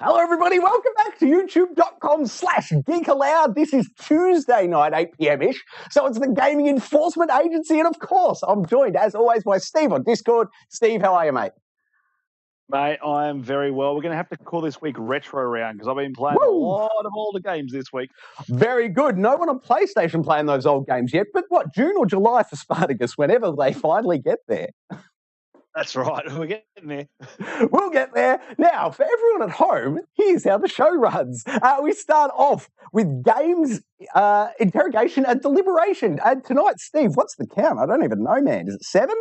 Hello, everybody. Welcome back to youtube.com/Geek Aloud. This is Tuesday night, 8 p.m.-ish. So it's the Gaming Enforcement Agency. And of course, I'm joined, as always, by Steve on Discord. Steve, how are you, mate? Mate, I am very well. We're going to have to call this week Retro Round because I've been playing a lot of older games this week. Very good. No one on PlayStation playing those old games yet. But what, June or July for Spartacus, whenever they finally get there? That's right. We're getting there. We'll get there. Now, for everyone at home, here's how the show runs. We start off with games, interrogation, and deliberation. And tonight, Steve, what's the count? I don't even know, man. Is it 7?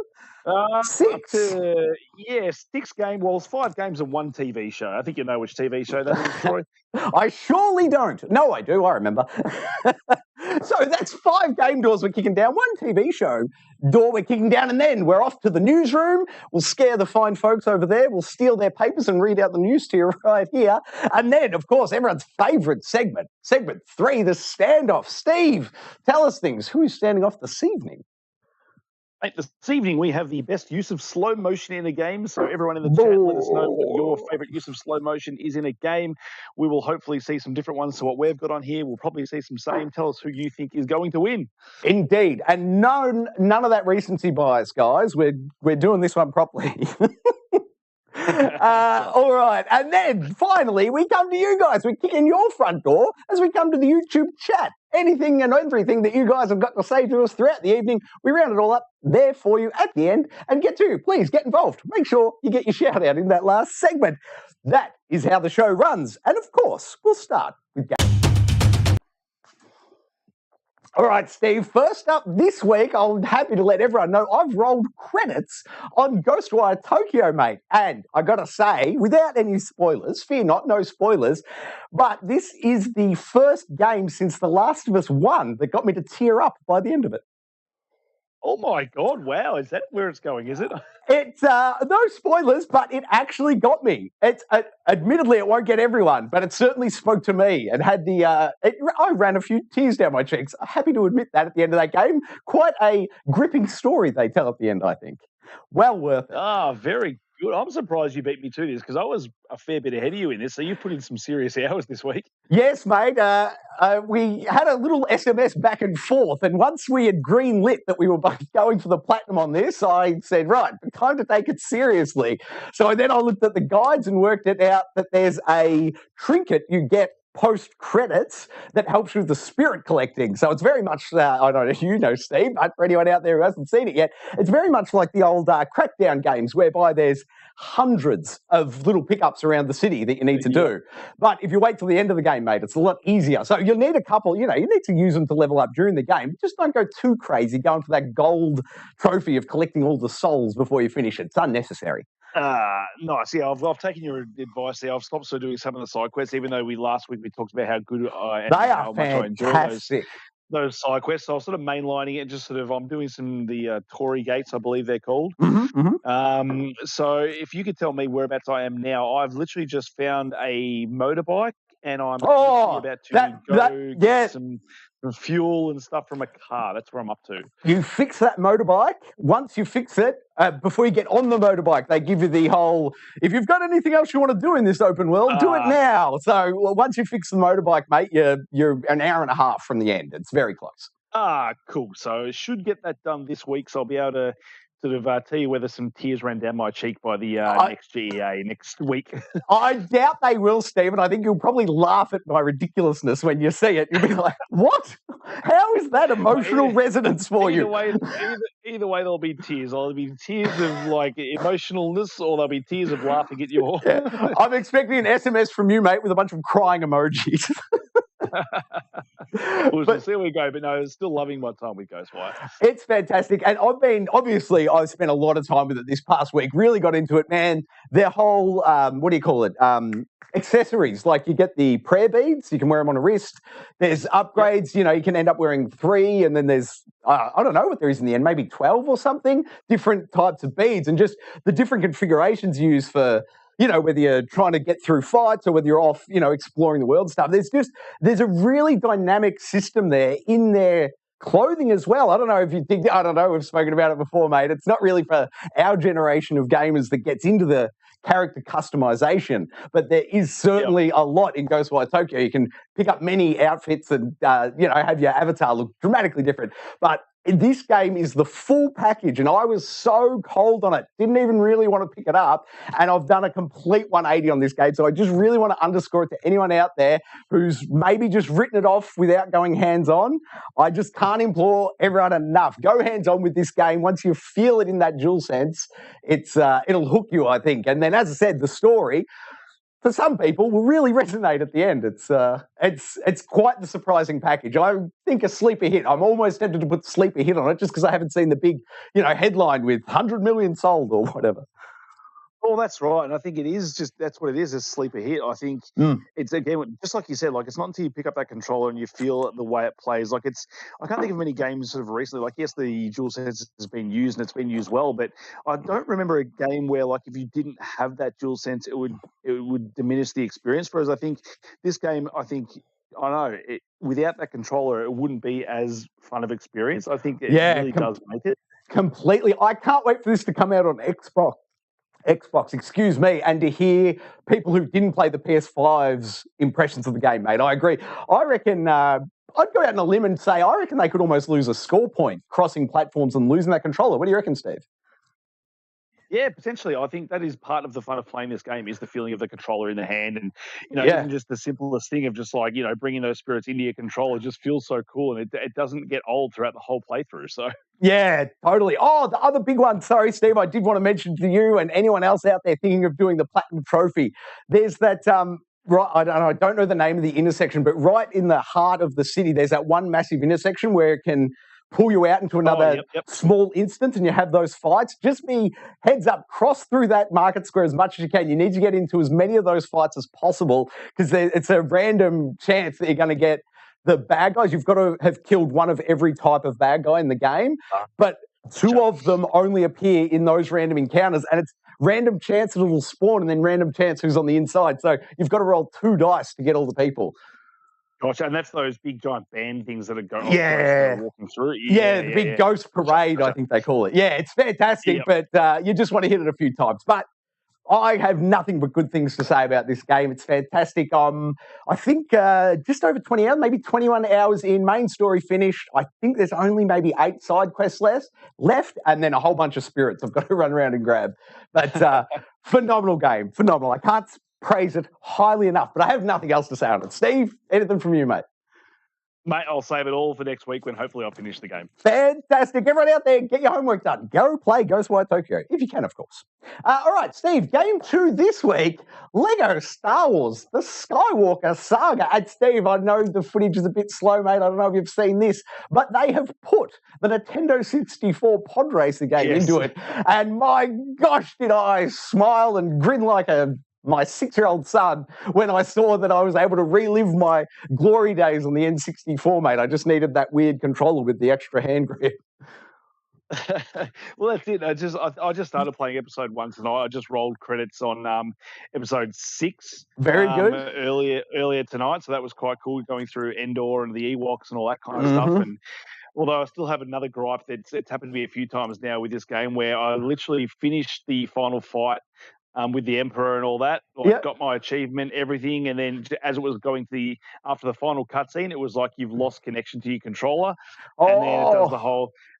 6? 6 games. Well, it's 5 games and 1 TV show. I think you know which TV show that is, Troy. I surely don't. No, I do. I remember. So that's 5 game doors we're kicking down, 1 TV show door we're kicking down, and then we're off to the newsroom. We'll scare the fine folks over there. We'll steal their papers and read out the news to you right here. And then, of course, everyone's favourite segment 3, the standoff. Steve, tell us things. Who's standing off this evening? Mate, this evening we have the best use of slow motion in a game. So everyone in the chat, let us know what your favourite use of slow motion is in a game. We will hopefully see some different ones to what we've got on here. We'll probably see some same. Tell us who you think is going to win. Indeed. And none of that recency bias, guys. We're doing this one properly. All right. And then finally, we come to you guys. We kick in your front door as we come to the YouTube chat. Anything and everything that you guys have got to say to us throughout the evening, we round it all up there for you at the end. And please get involved. Make sure you get your shout out in that last segment. That is how the show runs. And of course, we'll start with games. All right, Steve, first up this week, I'm happy to let everyone know I've rolled credits on Ghostwire Tokyo, mate. And I got to say, without any spoilers, fear not, no spoilers, but this is the first game since The Last of Us 1 that got me to tear up by the end of it. Oh, my God. Wow. Is that where it's going, is it? It's no spoilers, but it actually got me. It's admittedly, it won't get everyone, but it certainly spoke to me and had the. I ran a few tears down my cheeks. I'm happy to admit that at the end of that game. Quite a gripping story they tell at the end, I think. Well worth it. Ah, very good. I'm surprised you beat me to this because I was a fair bit ahead of you in this. So you put in some serious hours this week. Yes, mate. We had a little SMS back and forth, and once we had green-lit that we were both going for the platinum on this, I said, right, time to take it seriously. So then I looked at the guides and worked it out that there's a trinket you get post-credits that helps with the spirit collecting. So it's very much, I don't know if you know, Steve, but for anyone out there who hasn't seen it yet, it's very much like the old Crackdown games whereby there's hundreds of little pickups around the city that you need to do. But if you wait till the end of the game, mate, it's a lot easier. So you'll need a couple, you need to use them to level up during the game. Just don't go too crazy going for that gold trophy of collecting all the souls before you finish it. It's unnecessary. Nice. Yeah, I've taken your advice there. I've stopped doing some of the side quests, even though last week we talked about how good I am. They are fantastic. Those side quests. So I was sort of mainlining it, just I'm doing the Tory gates, I believe they're called. So if you could tell me whereabouts I am now, I've literally just found a motorbike and I'm about to get some fuel and stuff from a car. That's where I'm up to. You fix that motorbike. Once you fix it, before you get on the motorbike, they give you the whole, if you've got anything else you want to do in this open world, do it now. So once you fix the motorbike, mate, you're an hour and a half from the end. It's very close. Cool. So I should get that done this week. So I'll be able to sort of tell you whether some tears ran down my cheek by the next G.E.A. next week. I doubt they will, Stephen. I think you'll probably laugh at my ridiculousness when you see it. You'll be like, what? How is that emotional resonance for you? Either way, there'll be tears. There'll be tears of like emotionalness or there'll be tears of laughing at you all. Yeah. I'm expecting an SMS from you, mate, with a bunch of crying emojis. We'll see where we go, but no, still loving my time with Ghostwire. It's fantastic. And I've spent a lot of time with it this past week, really got into it, man. Their whole, accessories, like you get the prayer beads, you can wear them on a wrist. There's upgrades, you can end up wearing 3, and then there's, I don't know what there is in the end, maybe 12 or something, different types of beads, and just the different configurations used for, whether you're trying to get through fights or whether you're off, exploring the world stuff. There's a really dynamic system there in their clothing as well. I don't know if you think, I don't know, we've spoken about it before, mate. It's not really for our generation of gamers that gets into the character customization, but there is certainly a lot in Ghostwire Tokyo. You can pick up many outfits and, have your avatar look dramatically different. But this game is the full package, and I was so cold on it, didn't even really want to pick it up, and I've done a complete 180 on this game, so I just really want to underscore it to anyone out there who's maybe just written it off without going hands-on. I just can't implore everyone enough. Go hands-on with this game. Once you feel it in that dual sense, it'll hook you, I think. And then, as I said, the story, for some people, will really resonate at the end. It's quite the surprising package. I think a sleeper hit. I'm almost tempted to put sleeper hit on it just because I haven't seen the big, headline with 100 million sold or whatever. Well, that's right, and I think it is that's what it is, a sleeper hit. I think it's, again, just like you said, like, it's not until you pick up that controller and you feel the way it plays. Like, I can't think of many games sort of recently. Like, yes, the DualSense has been used and it's been used well, but I don't remember a game where, like, if you didn't have that DualSense, it would diminish the experience. Whereas I think this game, without that controller, it wouldn't be as fun of experience. I think it really does make it. Completely. I can't wait for this to come out on Xbox, excuse me, and to hear people who didn't play the PS5's impressions of the game, mate. I agree. I reckon I'd go out on a limb and say I reckon they could almost lose a score point crossing platforms and losing that controller. What do you reckon, Steve? Yeah, potentially. I think that is part of the fun of playing this game, is the feeling of the controller in the hand, and even just the simplest thing of just like bringing those spirits into your controller just feels so cool, and it doesn't get old throughout the whole playthrough. So yeah, totally. Oh, the other big one. Sorry, Steve, I did want to mention to you and anyone else out there thinking of doing the Platinum Trophy. There's that. Right, I don't know the name of the intersection, but right in the heart of the city, there's that one massive intersection where it can pull you out into another small instance and you have those fights. Just be heads up, cross through that market square as much as you can. You need to get into as many of those fights as possible because it's a random chance that you're going to get the bad guys. You've got to have killed one of every type of bad guy in the game, but two of them only appear in those random encounters, and it's random chance it'll spawn and then random chance who's on the inside. So you've got to roll 2 dice to get all the people. Gotcha, and that's those big giant band things that are going walking through. The big ghost parade, I think they call it. Yeah, it's fantastic, but you just want to hit it a few times. But I have nothing but good things to say about this game. It's fantastic. I think just over 20 hours, maybe 21 hours in, main story finished. I think there's only maybe 8 side quests left, and then a whole bunch of spirits I've got to run around and grab. But phenomenal game, phenomenal. I can't praise it highly enough, but I have nothing else to say on it. Steve, anything from you, mate? Mate, I'll save it all for next week when hopefully I'll finish the game. Fantastic. Everyone out there, get your homework done. Go play Ghostwire Tokyo, if you can, of course. All right, Steve, game 2 this week, Lego Star Wars, the Skywalker Saga. And Steve, I know the footage is a bit slow, mate. I don't know if you've seen this, but they have put the Nintendo 64 pod racer game into it. And my gosh, did I smile and grin like my 6-year-old son when I saw that I was able to relive my glory days on the N64, mate. I just needed that weird controller with the extra hand grip. Well, that's it. I just started playing episode 1 tonight. I just rolled credits on episode 6. Very good. Earlier tonight, so that was quite cool, going through Endor and the Ewoks and all that kind of stuff. And although I still have another gripe that it's happened to me a few times now with this game, where I literally finished the final fight with the Emperor and all that. Got my achievement, everything, and then as it was going to after the final cutscene, it was like you've lost connection to your controller, and then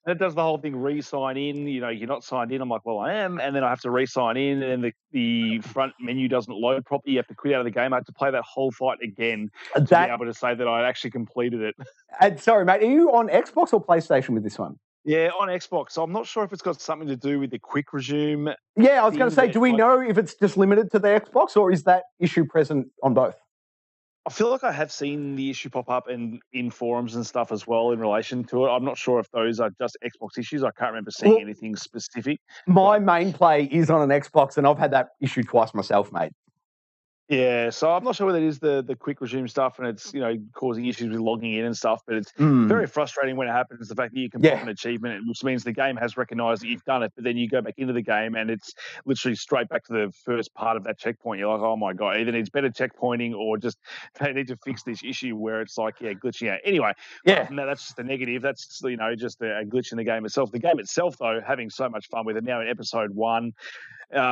it does the whole thing, re-sign in. You're not signed in. I'm like, well, I am, and then I have to re-sign in, and then the front menu doesn't load properly. You have to quit out of the game. I had to play that whole fight again to be able to say that I actually completed it. And sorry, mate, are you on Xbox or PlayStation with this one? Yeah, on Xbox. So I'm not sure if it's got something to do with the quick resume. Yeah, I was going to say, do we know if it's just limited to the Xbox, or is that issue present on both? I feel like I have seen the issue pop up in forums and stuff as well in relation to it. I'm not sure if those are just Xbox issues. I can't remember seeing anything specific. My main play is on an Xbox, and I've had that issue twice myself, mate. Yeah, so I'm not sure whether it is the quick resume stuff and it's causing issues with logging in and stuff, but it's very frustrating when it happens. The fact that you can pop an achievement, which means the game has recognised that you've done it, but then you go back into the game and it's literally straight back to the first part of that checkpoint. You're like, oh my god, either needs better checkpointing or just they need to fix this issue where it's like glitching out. Anyway, apart from that, that's just a negative. That's just a glitch in the game itself. The game itself, though, having so much fun with it now in episode 1.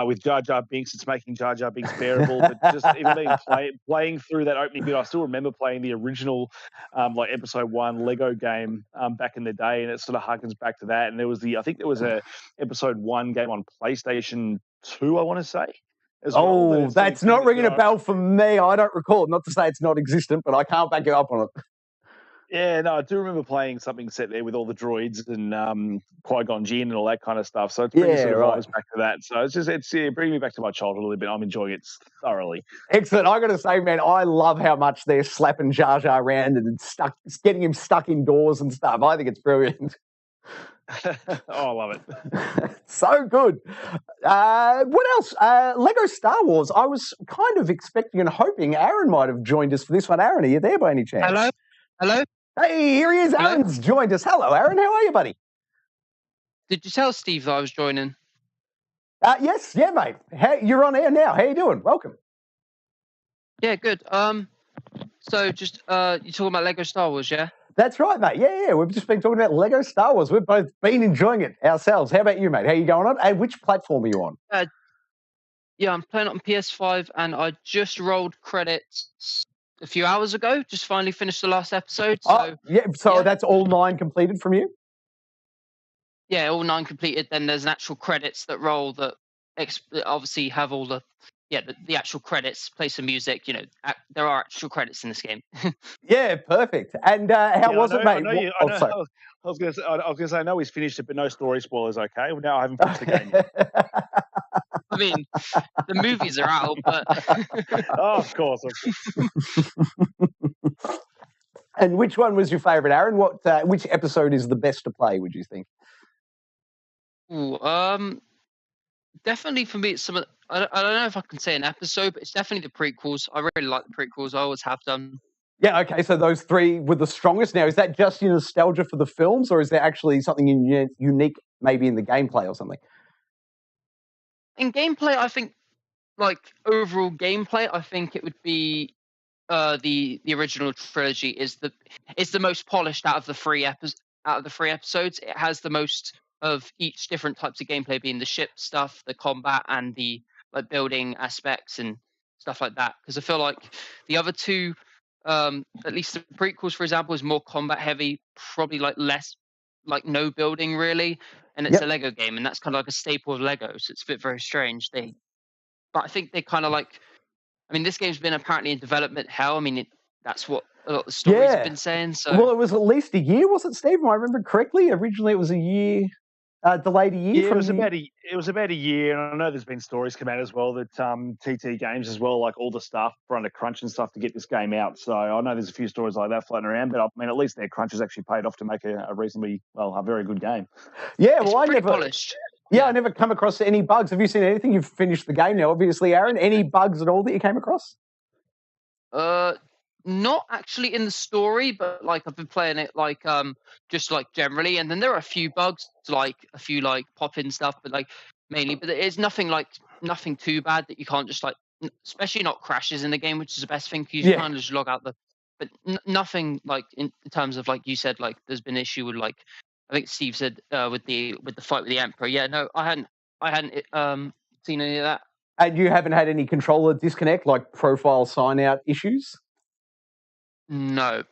With Jar Jar Binks, it's making Jar Jar Binks bearable. But just even being playing through that opening bit, I still remember playing the original, like episode 1 Lego game back in the day, and it sort of harkens back to that. And I think there was a episode 1 game on PlayStation 2, I want to say. Oh, that's not ringing a bell for me. I don't recall. Not to say it's not existent, but I can't back you up on it. Yeah, no, I do remember playing something set there with all the droids and Qui-Gon Jinn and all that kind of stuff. So it's bringing vibes back to that. So it's bringing me back to my childhood a little bit. I'm enjoying it thoroughly. Excellent. I got to say, man, I love how much they're slapping Jar Jar around and getting him stuck indoors and stuff. I think it's brilliant. Oh, I love it. So good. What else? Lego Star Wars. I was kind of expecting and hoping Aaron might have joined us for this one. Aaron, are you there by any chance? Hello? Hey, here he is. Hello? Aaron's joined us. Hello, Aaron. How are you, buddy? Did you tell Steve that I was joining? Yes. Yeah, mate. You're on air now. How you doing? Welcome. Yeah, good. So just you talking about Lego Star Wars, yeah? That's right, mate. Yeah. We've just been talking about Lego Star Wars. We've both been enjoying it ourselves. How about you, mate? How you going on? And which platform are you on? Yeah, I'm playing it on PS5, and I just rolled credits a few hours ago. Just finally finished the last episode. So, that's all 9 completed from you? Yeah, all 9 completed. Then there's an actual credits that roll that obviously have all the actual credits, play some music. There are actual credits in this game. Yeah, perfect. And how was it, mate? I was going to say, I know he's finished it, but no story spoilers, okay? Well, now I haven't finished the game yet. I mean, the movies are out, but... Oh, of course. And which one was your favourite, Aaron? Which episode is the best to play, would you think? Ooh, definitely for me, it's I don't know if I can say an episode, but it's definitely the prequels. I really like the prequels. I always have done. Yeah, okay, so those 3 were the strongest. Now, is that just your nostalgia for the films, or is there actually something unique maybe in the gameplay or something? In gameplay, I think, like, overall gameplay, I think it would be the original trilogy is the most polished out of the 3 episodes. It has the most of each different types of gameplay, being the ship stuff, the combat, and the building aspects and stuff like that. Because I feel like the other 2, at least the prequels, for example, is more combat heavy, probably less no building really, and it's a Lego game, and that's kind of like a staple of Lego. So it's a bit very strange. But I think they kind of this game's been apparently in development hell. I mean, that's what a lot of the stories have been saying. So, well, it was at least a year, was it, Steve? If I remember correctly, originally it was a year, delayed a year. Yeah, it was about a year, and I know there's been stories come out as well that TT Games as well, like all the staff were under crunch and stuff to get this game out. So I know there's a few stories like that floating around, but I mean, at least their crunch has actually paid off to make a very good game. Yeah, well, I never polished. Yeah, I never come across any bugs. Have you seen anything? You've finished the game now, obviously, Aaron. Any bugs at all that you came across? Not actually in the story, but I've been playing it just generally, and then there are a few bugs, a few pop-in stuff, but mainly, but it's nothing too bad that you can't just especially not crashes in the game, which is the best thing. You can't just log out but nothing in terms of you said there's been issue with I think Steve said with the fight with the Emperor. Yeah, no, I hadn't seen any of that. And you haven't had any controller disconnect, profile sign out issues? No.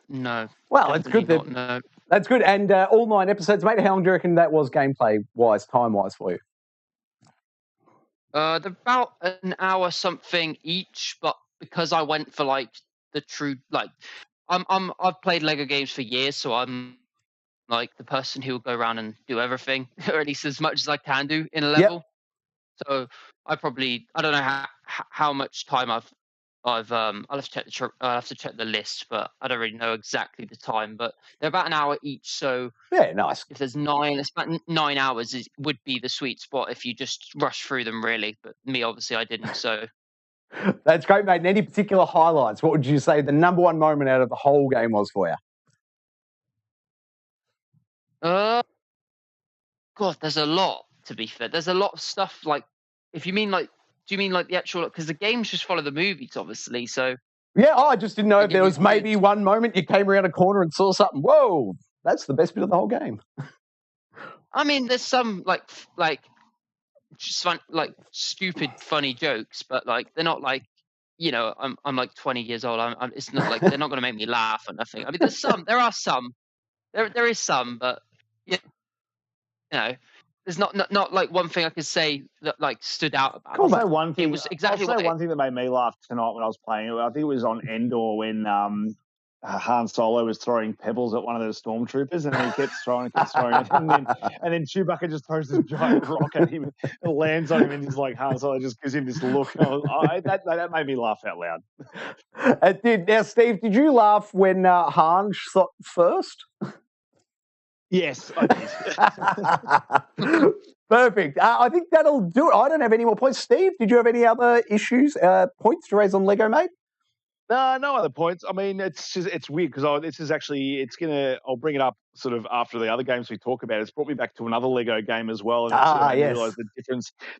Well, it's good. No. That's good. And all 9 episodes, mate. How long do you reckon that was gameplay-wise, time-wise for you? They're about an hour something each, but because I went for the true I've played Lego games for years, so I'm the person who will go around and do everything, or at least as much as I can do in a level. Yep. So I don't know how much time I'll have to check the list, but I don't really know exactly the time. But they're about an hour each, so yeah, nice. If there's 9, it's about 9 hours would be the sweet spot if you just rush through them, really. But me, obviously, I didn't. So That's great, mate. And any particular highlights? What would you say the number one moment out of the whole game was for you? God, there's a lot, to be fair. There's a lot of stuff, like, if you mean, like, do you mean, like, the actual, because the games just follow the movies, obviously, so. Yeah, I just didn't know if there was maybe one moment you came around a corner and saw something. Whoa, that's the best bit of the whole game. I mean, there's some, like just fun, like, stupid, funny jokes, but, like, they're not, like, I'm like 20 years old. It's not like they're not going to make me laugh or nothing. I mean, there are some, there is some, but there's not like one thing I could say that like stood out about. I'll say one thing. It was exactly one thing that made me laugh tonight when I was playing it. I think it was on Endor when Han Solo was throwing pebbles at one of the stormtroopers, and then he kept throwing it, and then Chewbacca just throws this giant rock at him, and lands on him, and he's like, Han Solo just gives him this look. That made me laugh out loud. It did. Now, Steve, did you laugh when Han shot first? Yes, I did. Perfect. I think that'll do it. I don't have any more points. Steve, did you have any other issues, points to raise on Lego, mate? No other points. I mean, it's weird because I'll bring it up sort of after the other games we talk about. It's brought me back to another Lego game as well, and I realised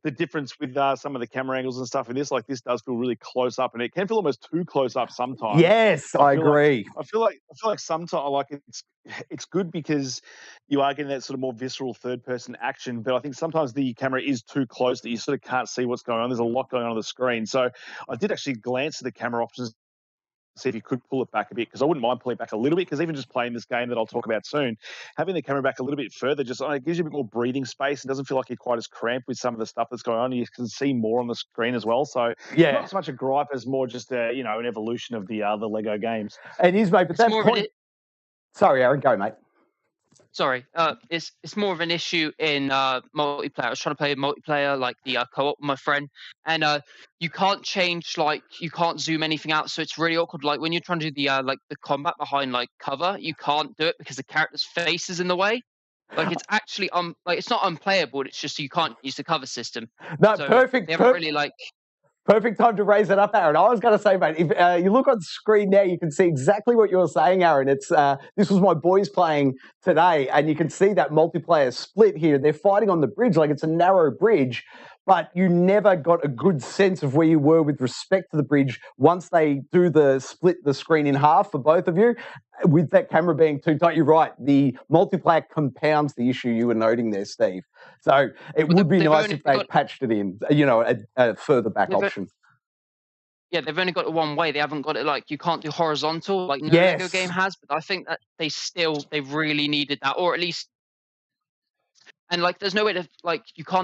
the difference with some of the camera angles and stuff in this. Like, this does feel really close up, and it can feel almost too close up sometimes. Yes, I agree. I feel like sometimes, like, it's good because you are getting that sort of more visceral third person action, but I think sometimes the camera is too close that you sort of can't see what's going on. There's a lot going on the screen, so I did actually glance at the camera options, see if you could pull it back a bit, because I wouldn't mind pulling it back a little bit, because even just playing this game that I'll talk about soon, having the camera back a little bit further just it gives you a bit more breathing space. It doesn't feel like you're quite as cramped with some of the stuff that's going on. You can see more on the screen as well. So yeah, not so much a gripe as more just an evolution of the Lego games. It is, mate. But that point. Sorry, Aaron, go, mate. Sorry, it's more of an issue in multiplayer. I was trying to play multiplayer, like the co-op with my friend, and you can't change, like, you can't zoom anything out, so it's really awkward. Like, when you're trying to do the combat behind, like, cover, you can't do it because the character's face is in the way. Like, it's actually like, it's not unplayable. It's just you can't use the cover system. No, so perfect. They haven't really, like. Perfect time to raise it up, Aaron. I was going to say, mate, if you look on screen now, you can see exactly what you're saying, Aaron. It's this was my boys playing today, and you can see that multiplayer split here. They're fighting on the bridge like it's a narrow bridge, but you never got a good sense of where you were with respect to the bridge once they do the split the screen in half for both of you. With that camera being too tight, you're right. The multiplayer compounds the issue you were noting there, Steve. So it would be nice if they patched it in, a further back option. Yeah, they've only got it one way. They haven't got it, like, you can't do horizontal like no Lego game has. But I think that they really needed that, or at least. And, like, there's no way to, like,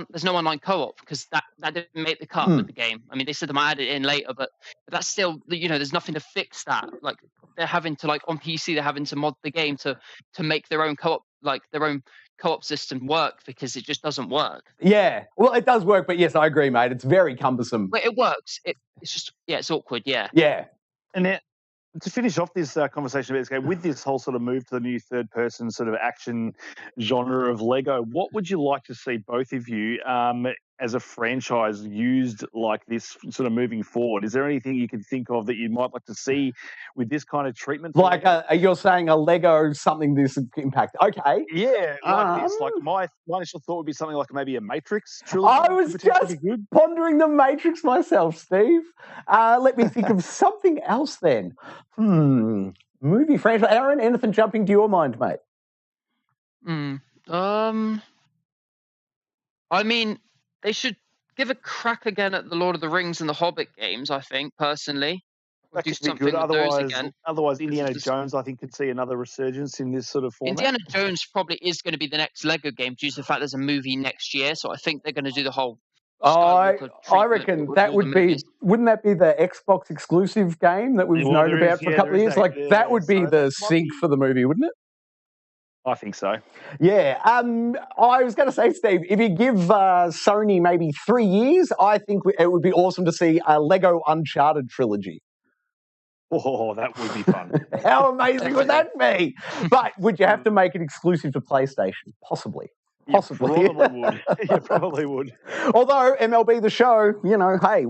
there's no online co-op because that didn't make the cut with the game. I mean, they said they might add it in later, but that's still, there's nothing to fix that. Like, they're having to, like, on PC, they're having to mod the game to make their own co-op, like, their own co-op system work, because it just doesn't work. Yeah, well, it does work, but yes, I agree, mate. It's very cumbersome. But it works. It's just, it's awkward, yeah. Yeah. And then, to finish off this conversation about this game, with this whole sort of move to the new third-person sort of action genre of Lego, what would you like to see, both of you, as a franchise used like this sort of moving forward? Is there anything you can think of that you might like to see with this kind of treatment? Like you're saying a Lego something this impact. Okay. Yeah, like this. Like my initial thought would be something like maybe a Matrix trilogy. I was just pondering the Matrix myself, Steve. Let me think of something else then. Movie franchise. Aaron, anything jumping to your mind, mate? I mean, they should give a crack again at the Lord of the Rings and the Hobbit games, I think, personally. That could be good. Otherwise, Indiana Jones, I think, could see another resurgence in this sort of format. Indiana Jones probably is going to be the next Lego game due to the fact there's a movie next year, so I think they're going to do the whole Skywalker I reckon that would be, wouldn't that be the Xbox exclusive game that we've known about for a couple of years? Like, that would be the sync for the movie, wouldn't it? I think so. Yeah. I was going to say, Steve, if you give Sony maybe 3 years, I think it would be awesome to see a Lego Uncharted trilogy. Oh, that would be fun. How amazing would that be? But would you have to make it exclusive to PlayStation? Possibly. Possibly. You probably would. You probably would. Although MLB The Show, hey,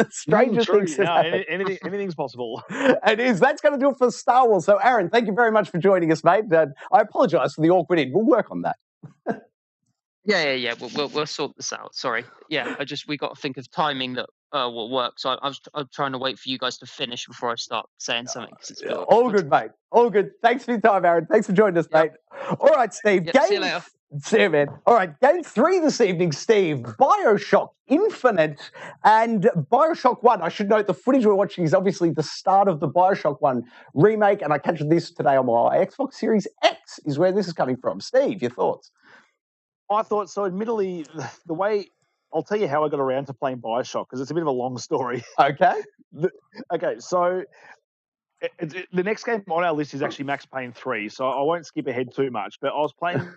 stranger things have happened. Anything's possible. It is. That's going to do it for Star Wars. So, Aaron, thank you very much for joining us, mate. I apologise for the awkward end. We'll work on that. Yeah. We'll sort this out. Sorry. Yeah, we got to think of timing that will work. So I'm trying to wait for you guys to finish before I start saying something. All good, mate. All good. Thanks for your time, Aaron. Thanks for joining us, mate. All right, Steve. See you later. See you, man. All right, game 3 this evening, Steve. Bioshock Infinite and Bioshock 1. I should note the footage we're watching is obviously the start of the Bioshock 1 remake, and I captured this today on my Xbox Series X is where this is coming from. Steve, your thoughts? I thought so. Admittedly, the way I'll tell you how I got around to playing Bioshock because it's a bit of a long story. Okay. So the next game on our list is actually Max Payne 3, so I won't skip ahead too much. But I was playing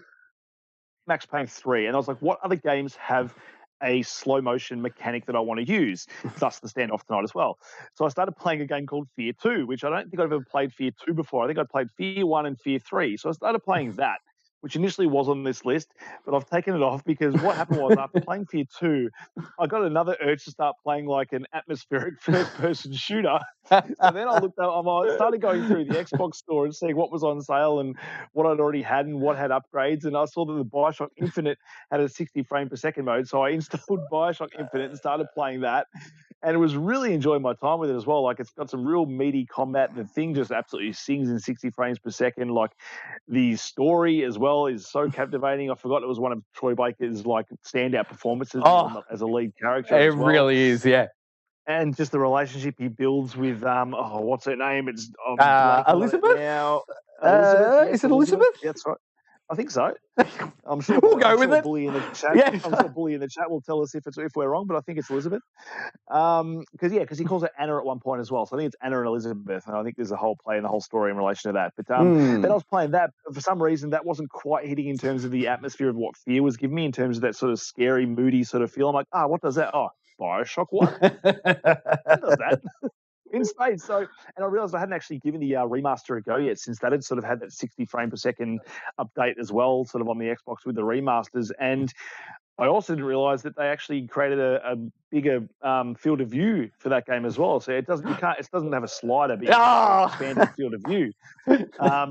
Max Payne 3, and I was like, what other games have a slow motion mechanic that I want to use? Thus the standoff tonight as well. So I started playing a game called Fear 2, which I don't think I've ever played Fear 2 before. I think I played Fear 1 and Fear 3. So I started playing that, which initially was on this list, but I've taken it off because what happened was after playing Fear 2, I got another urge to start playing like an atmospheric first-person shooter. So then I looked up, I started going through the Xbox store and seeing what was on sale and what I'd already had and what had upgrades, and I saw that the Bioshock Infinite had a 60 frame per second mode, so I installed Bioshock Infinite and started playing that. And it was really enjoying my time with it as well. Like, it's got some real meaty combat. The thing just absolutely sings in 60 frames per second. Like, the story as well is so captivating. I forgot it was one of Troy Baker's like standout performances as a lead character. It really is, yeah. And just the relationship he builds with what's her name? It's Elizabeth. Now, Elizabeth? Is it Elizabeth? That's right. I think so. I'm sure we'll go with it. Bully in the chat. Yeah. I'm sure Bully in the chat will tell us if we're wrong, but I think it's Elizabeth. Because he calls her Anna at one point as well. So I think it's Anna and Elizabeth, and I think there's a whole play and the whole story in relation to that. But then I was playing that. For some reason, that wasn't quite hitting in terms of the atmosphere of what Fear was giving me in terms of that sort of scary, moody sort of feel. I'm like, what does that? Oh, Bioshock 1. What does that? In space. So, and I realized I hadn't actually given the remaster a go yet, since that had sort of had that 60 frame per second update as well, sort of on the Xbox with the remasters. And I also didn't realize that they actually created a bigger field of view for that game as well. So it doesn't have a slider, but you can expand the field of view.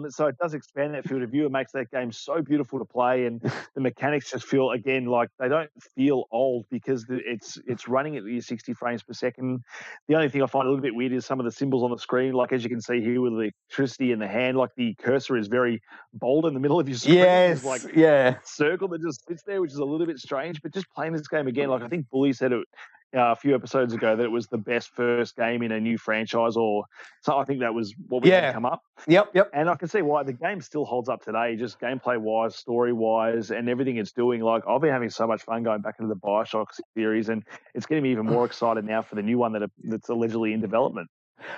So it does expand that field of view. It makes that game so beautiful to play, and the mechanics just feel, again, like they don't feel old because it's running at the 60 frames per second. The only thing I find a little bit weird is some of the symbols on the screen, like as you can see here with the electricity in the hand, like the cursor is very bold in the middle of your screen. Yes, like yeah. Circle that just sits there, which is a little bit strange. But just playing this game again, like I think Bully said it a few episodes ago that it was the best first game in a new franchise, or so I think that was what we had come up. Yep. And I can see why the game still holds up today, just gameplay wise, story wise, and everything it's doing. Like, I've been having so much fun going back into the Bioshock series, and it's getting me even more excited now for the new one that's allegedly in development.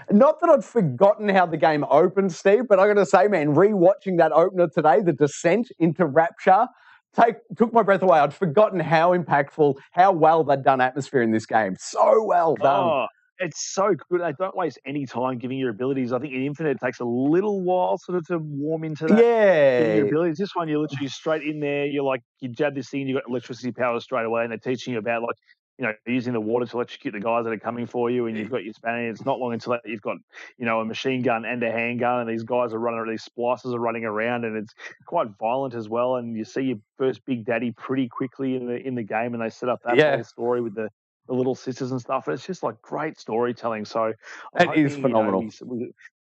Not that I'd forgotten how the game opened, Steve, but I got to say, man, rewatching that opener today, the descent into Rapture, took my breath away. I'd forgotten how impactful, how well they'd done atmosphere in this game. So well done. Oh, it's so good. They don't waste any time giving your abilities. I think in Infinite it takes a little while sort of to warm into that. Yeah. Your abilities. This one, you're literally straight in there. You're like, you jab this thing, you got electricity power straight away, and they're teaching you about, like, using the water to electrocute the guys that are coming for you, and you've got your spanning. It's not long until you've got, a machine gun and a handgun, and these guys are running, these splicers are running around, and it's quite violent as well. And you see your first Big Daddy pretty quickly in the game, and they set up that whole story with the little sisters and stuff. It's just like great storytelling. So it is phenomenal.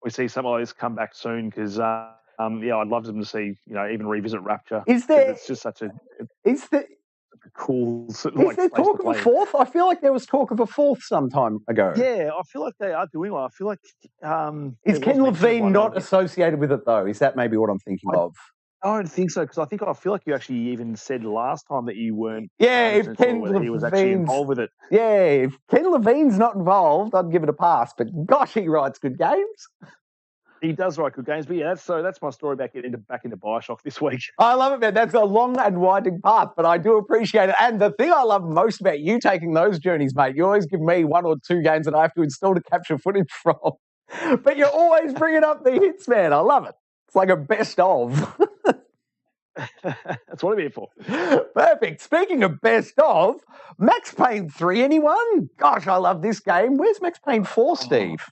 We see something like this come back soon because. I'd love them to see, even revisit Rapture. It's just such a. Cool. Sort of is there talk of a fourth? I feel like there was talk of a fourth some time ago. Yeah, I feel like they are doing one. I feel like is Ken Levine not associated with it though? Is that maybe what I'm thinking of? I don't think so, because I feel like you actually even said last time that you weren't. Yeah, if Ken he was actually involved with it. Yeah, if Ken Levine's not involved, I'd give it a pass. But gosh, he writes good games. He does write good games, but yeah, that's my story back into Bioshock this week. I love it, man. That's a long and winding path, but I do appreciate it. And the thing I love most about you taking those journeys, mate, you always give me 1 or 2 games that I have to install to capture footage from. But you're always bringing up the hits, man. I love it. It's like a best of. That's what I'm here for. Perfect. Speaking of best of, Max Payne 3, anyone? Gosh, I love this game. Where's Max Payne 4, Steve?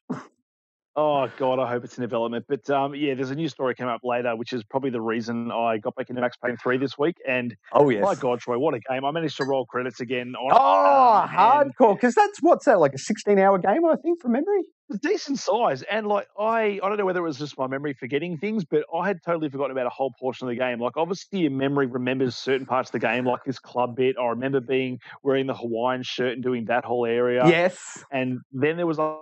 Oh, God, I hope it's in development. But, yeah, there's a new story coming up later, which is probably the reason I got back into Max Payne 3 this week. And, yes. My God, Troy, what a game. I managed to roll credits again on hardcore. Because what's that, like a 16-hour game, I think, from memory? It's decent size. And, like, I don't know whether it was just my memory forgetting things, but I had totally forgotten about a whole portion of the game. Like, obviously, your memory remembers certain parts of the game, like this club bit. I remember wearing the Hawaiian shirt and doing that whole area. Yes. And then there was a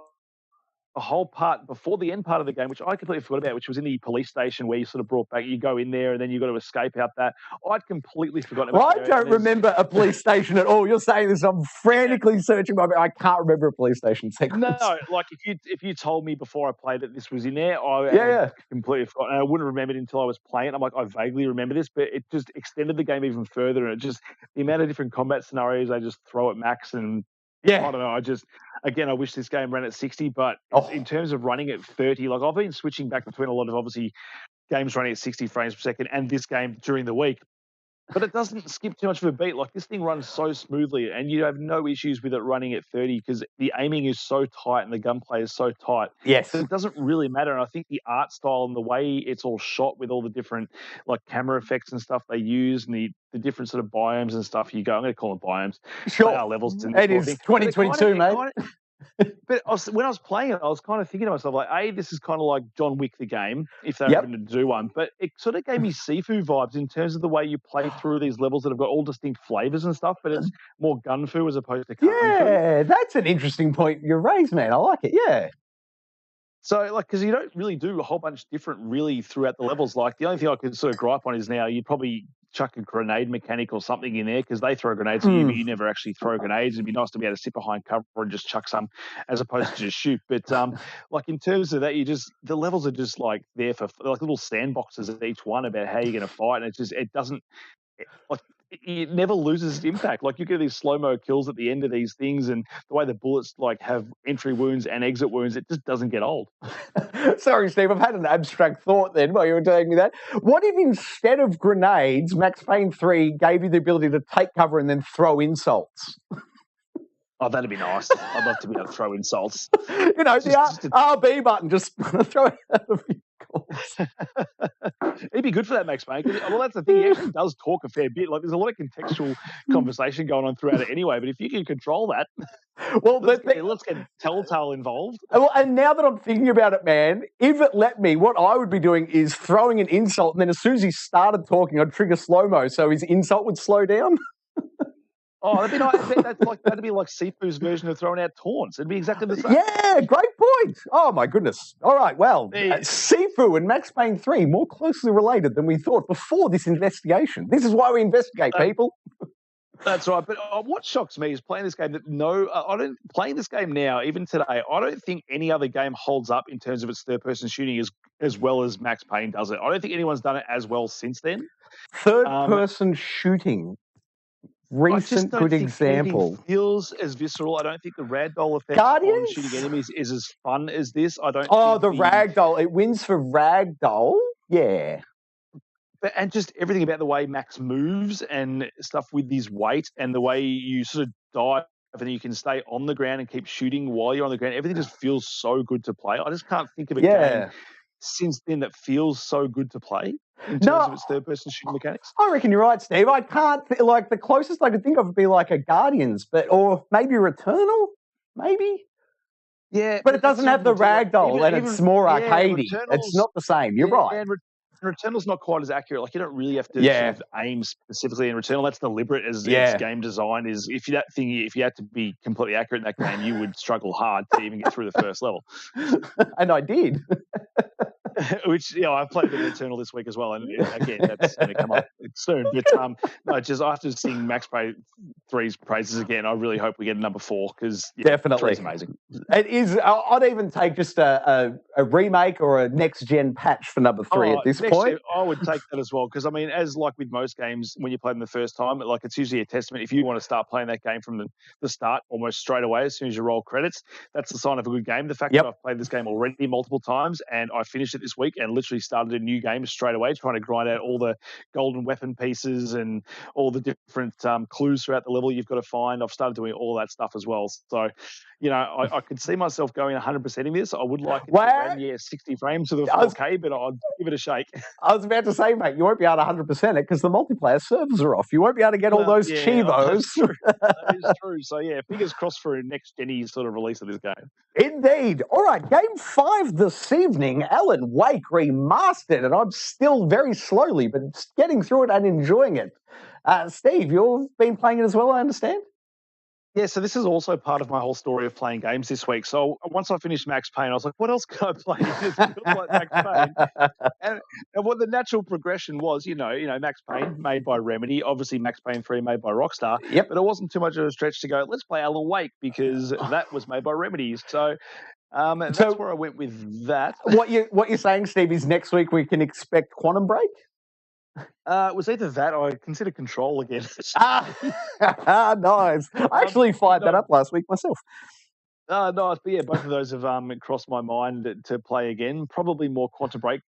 whole part before the end part of the game, which I completely forgot about, which was in the police station where you sort of brought back, you go in there and then you got to escape out that. I'd completely forgotten about that. I don't remember a police station at all. You're saying this, I'm frantically searching I can't remember a police station sequence. No, like if you told me before I played it this was in there, I completely forgot. And I wouldn't remember it until I was playing it. I'm like, I vaguely remember this, but it just extended the game even further. And the amount of different combat scenarios I just throw at max and I don't know. I wish this game ran at 60, but in terms of running at 30, like I've been switching back between a lot of obviously games running at 60 frames per second and this game during the week. But it doesn't skip too much of a beat. Like this thing runs so smoothly and you have no issues with it running at 30 because the aiming is so tight and the gunplay is so tight. Yes. So it doesn't really matter. And I think the art style and the way it's all shot with all the different like camera effects and stuff they use and the different sort of biomes and stuff you go. I'm going to call them biomes. Sure. They are levels. It is 2022, mate. But when I was playing it, I was kind of thinking to myself, like, this is kind of like John Wick the game, if they happened to do one. But it sort of gave me Sifu vibes in terms of the way you play through these levels that have got all distinct flavors and stuff, but it's more gun fu as opposed to kung fu. Yeah, that's an interesting point you raised, man. I like it, yeah. So, like, because you don't really do a whole bunch different really throughout the levels. Like, the only thing I could sort of gripe on is now you'd probably chuck a grenade mechanic or something in there because they throw grenades at you, but you never actually throw grenades. It'd be nice to be able to sit behind cover and just chuck some as opposed to just shoot. But, like, in terms of that, the levels are just, like, there for, like, little sandboxes at each one about how you're going to fight. And it never loses its impact. Like you get these slow-mo kills at the end of these things and the way the bullets like have entry wounds and exit wounds, it just doesn't get old. Sorry, Steve, I've had an abstract thought then while you were telling me that. What if instead of grenades, Max Payne 3 gave you the ability to take cover and then throw insults? Oh, that'd be nice. I'd love to be able to throw insults. You know, the RB button, just throw it out of your calls. It'd be good for that, Max Payne. Well, that's the thing. He actually does talk a fair bit. Like, there's a lot of contextual conversation going on throughout it anyway. But if you can control that, well, let's get Telltale involved. Well, and now that I'm thinking about it, man, if it let me, what I would be doing is throwing an insult, and then as soon as he started talking, I'd trigger slow-mo so his insult would slow down. Oh, that'd be nice. That'd be like Sifu's version of throwing out taunts. It'd be exactly the same. Yeah, great point. Oh, my goodness. All right, well, Sifu and Max Payne 3 more closely related than we thought before this investigation. This is why we investigate, people. That's right. But what shocks me is playing this game playing this game now, even today, I don't think any other game holds up in terms of its third-person shooting as well as Max Payne does it. I don't think anyone's done it as well since then. Third-person shooting. Recent good example. Feels as visceral. I don't think the ragdoll effect on shooting enemies is as fun as this. I don't. Oh, the ragdoll! It wins for ragdoll. Yeah. And just everything about the way Max moves and stuff with his weight and the way you sort of dive and then you can stay on the ground and keep shooting while you're on the ground. Everything just feels so good to play. I just can't think of a game since then that feels so good to play in terms of its third-person shooting mechanics. I reckon you're right, Steve. I can't like the closest I could think of would be like a Guardians, or maybe Returnal, maybe. Yeah, but it doesn't have the ragdoll, and it's more arcadey. It's not the same. You're right. And Returnal's not quite as accurate. Like you don't really have to sort of aim specifically in Returnal. That's deliberate as its game design is. If you had to be completely accurate in that game, you would struggle hard to even get through the first level. And I did. Which I've played a bit of Returnal this week as well, and again that's going to come up soon. But just after seeing Max Payne 3's praises again, I really hope we get a number 4 because definitely it's amazing. It is. I'd even take just a remake or a next gen patch for number 3 at this point. I would take that as well because I mean, as like with most games, when you play them the first time, like it's usually a testament. If you want to start playing that game from the start, almost straight away as soon as you roll credits, that's the sign of a good game. The fact that I've played this game already multiple times and I finished it this week and literally started a new game straight away, trying to grind out all the golden weapon pieces and all the different clues throughout the level you've got to find. I've started doing all that stuff as well. So, I could see myself going 100%ing this. I would like it to run, 60 frames to the 4K, but I'd give it a shake. I was about to say, mate, you won't be able to 100% it because the multiplayer servers are off. You won't be able to get all those Chivos. That is true. So, fingers crossed for a next-gen sort of release of this game. Indeed. All right, Game 5 this evening, Alan Wake Remastered, and I'm still very slowly, but getting through it and enjoying it. Steve, you've been playing it as well, I understand? Yeah, so this is also part of my whole story of playing games this week. So once I finished Max Payne, I was like, what else can I play? It feels like Max Payne. And what the natural progression was, Max Payne made by Remedy, obviously Max Payne 3 made by Rockstar. Yep. But it wasn't too much of a stretch to go, let's play Alan Wake because that was made by Remedy. So that's where I went with that. What you're saying, Steve, is next week we can expect Quantum Break? It was either that or I consider Control again. Nice. I actually fired that up last week myself. Nice. But yeah, both of those have crossed my mind to play again. Probably more Quantum Break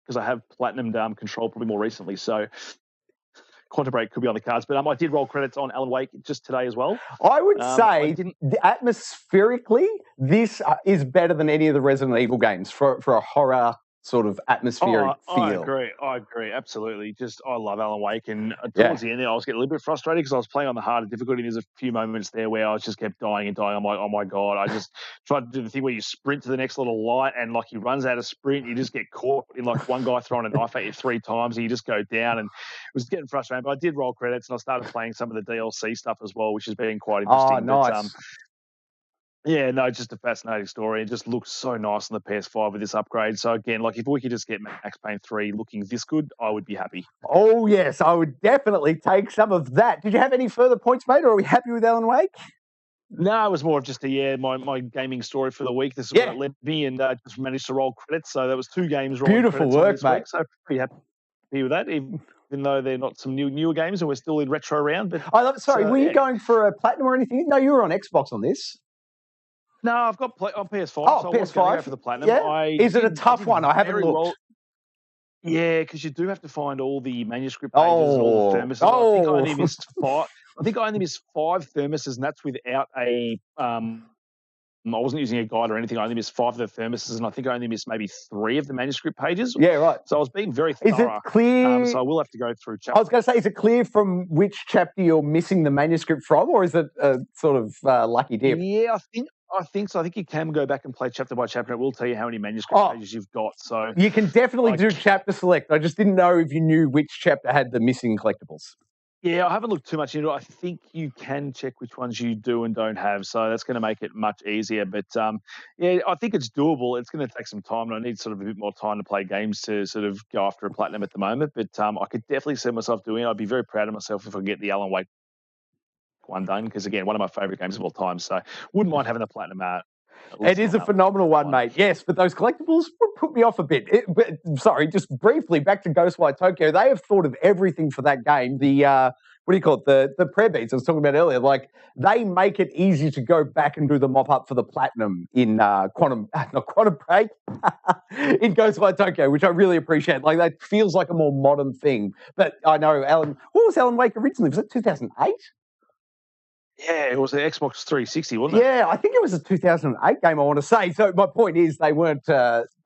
because I have platinumed Control probably more recently. So Quantum Break could be on the cards. But I did roll credits on Alan Wake just today as well. I would say atmospherically, this is better than any of the Resident Evil games for a horror sort of atmospheric feel. I agree. Absolutely. I love Alan Wake. And towards the end there, I was getting a little bit frustrated because I was playing on the harder difficulty. There's a few moments there where I just kept dying and dying. I'm like, oh my God. I just tried to do the thing where you sprint to the next little light and he runs out of sprint. You just get caught in one guy throwing a knife at you 3 times and you just go down. And it was getting frustrating. But I did roll credits and I started playing some of the DLC stuff as well, which has been quite interesting. Oh, nice. Just a fascinating story. It just looks so nice on the PS5 with this upgrade. So again, if we could just get Max Payne 3 looking this good, I would be happy. Oh, yes, I would definitely take some of that. Did you have any further points, mate, or are we happy with Alan Wake? No, it was more of just my gaming story for the week. This is what it led me and just managed to roll credits. So there was 2 games rolling Beautiful work, this mate. Week, so pretty happy with that, even though they're not some newer games and we're still in retro round. But were you going for a platinum or anything? No, you were on Xbox on this. No, I've got on PS5. Oh, so PS5. I was going to go for the platinum. Yeah? Is it a tough one? I haven't looked. Yeah, because you do have to find all the manuscript pages and all the thermoses. I think I only missed 5. I think I only missed 5 thermoses, and that's without a. I wasn't using a guide or anything. I only missed 5 of the thermoses, and I think I only missed maybe 3 of the manuscript pages. Yeah, right. So I was being very thorough. Is it clear? So I will have to go through chapter. I was going to say, is it clear from which chapter you're missing the manuscript from, or is it a sort of lucky dip? Yeah, I think so. I think you can go back and play chapter by chapter. It will tell you how many manuscript pages you've got. So you can definitely do chapter select. I just didn't know if you knew which chapter had the missing collectibles. Yeah, I haven't looked too much into it. I think you can check which ones you do and don't have, so that's going to make it much easier. But I think it's doable. It's going to take some time, and I need sort of a bit more time to play games to sort of go after a platinum at the moment. But I could definitely see myself doing it. I'd be very proud of myself if I get the Alan Wake one done, because again, one of my favourite games of all time. So wouldn't mind having the platinum out. It is a phenomenal one, mate. Yes, but those collectibles would put me off a bit. Just briefly, back to Ghostwire Tokyo. They have thought of everything for that game. The, what do you call it? The prayer beads I was talking about earlier. They make it easy to go back and do the mop-up for the platinum in Quantum Break, in Ghostwire Tokyo, which I really appreciate. That feels like a more modern thing. But I know, what was Alan Wake originally? Was it 2008? Yeah, it was the Xbox 360, wasn't it? Yeah, I think it was a 2008 game, I want to say. So my point is they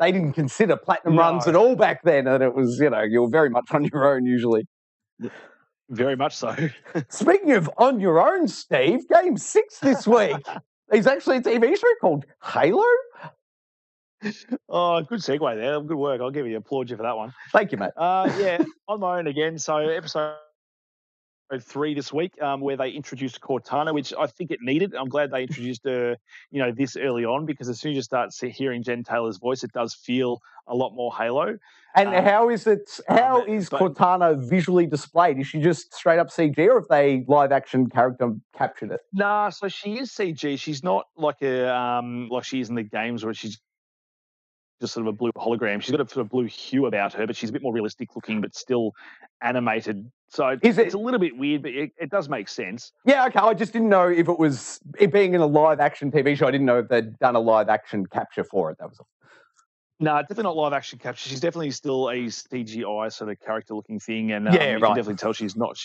didn't consider platinum runs at all back then. And it was, you were very much on your own usually. Very much so. Speaking of on your own, Steve, Game 6 this week is actually a TV show called Halo. Oh, good segue there. Good work. I'll give you applaud you for that one. Thank you, mate. On my own again. So episode 3 this week, where they introduced Cortana, which I think it needed. I'm glad they introduced her, this early on, because as soon as you start hearing Jen Taylor's voice, it does feel a lot more Halo. And how is Cortana visually displayed? Is she just straight up CG, or have they live action character captured it? Nah, so she is CG. She's not like like she is in the games where she's just sort of a blue hologram. She's got a sort of blue hue about her, but she's a bit more realistic looking, but still animated. So it's a little bit weird, but it does make sense. Yeah, okay. I just didn't know if it being in a live action TV show. I didn't know if they'd done a live action capture for it. That was all. No, definitely not live action capture. She's definitely still a CGI sort of character looking thing, and Yeah, you can right. definitely tell she's not.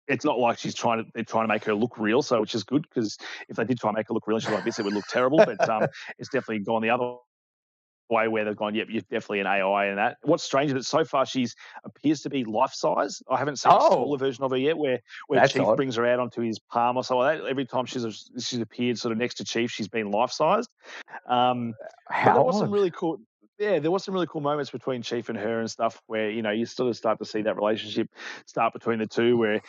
It's not like they're trying to make her look real, so which is good, because if they did try and make her look real and she's like this, it would look terrible. But it's definitely gone the other way, where they've gone, yep, you're definitely an AI in that. What's strange is that so far she's appears to be life size. I haven't seen a smaller version of her yet, where Chief brings her out onto his palm or something like that. Every time she's appeared sort of next to Chief, she's been life sized. But there was some really cool. Yeah, there was some really cool moments between Chief and her and stuff, where you sort of start to see that relationship start between the two, where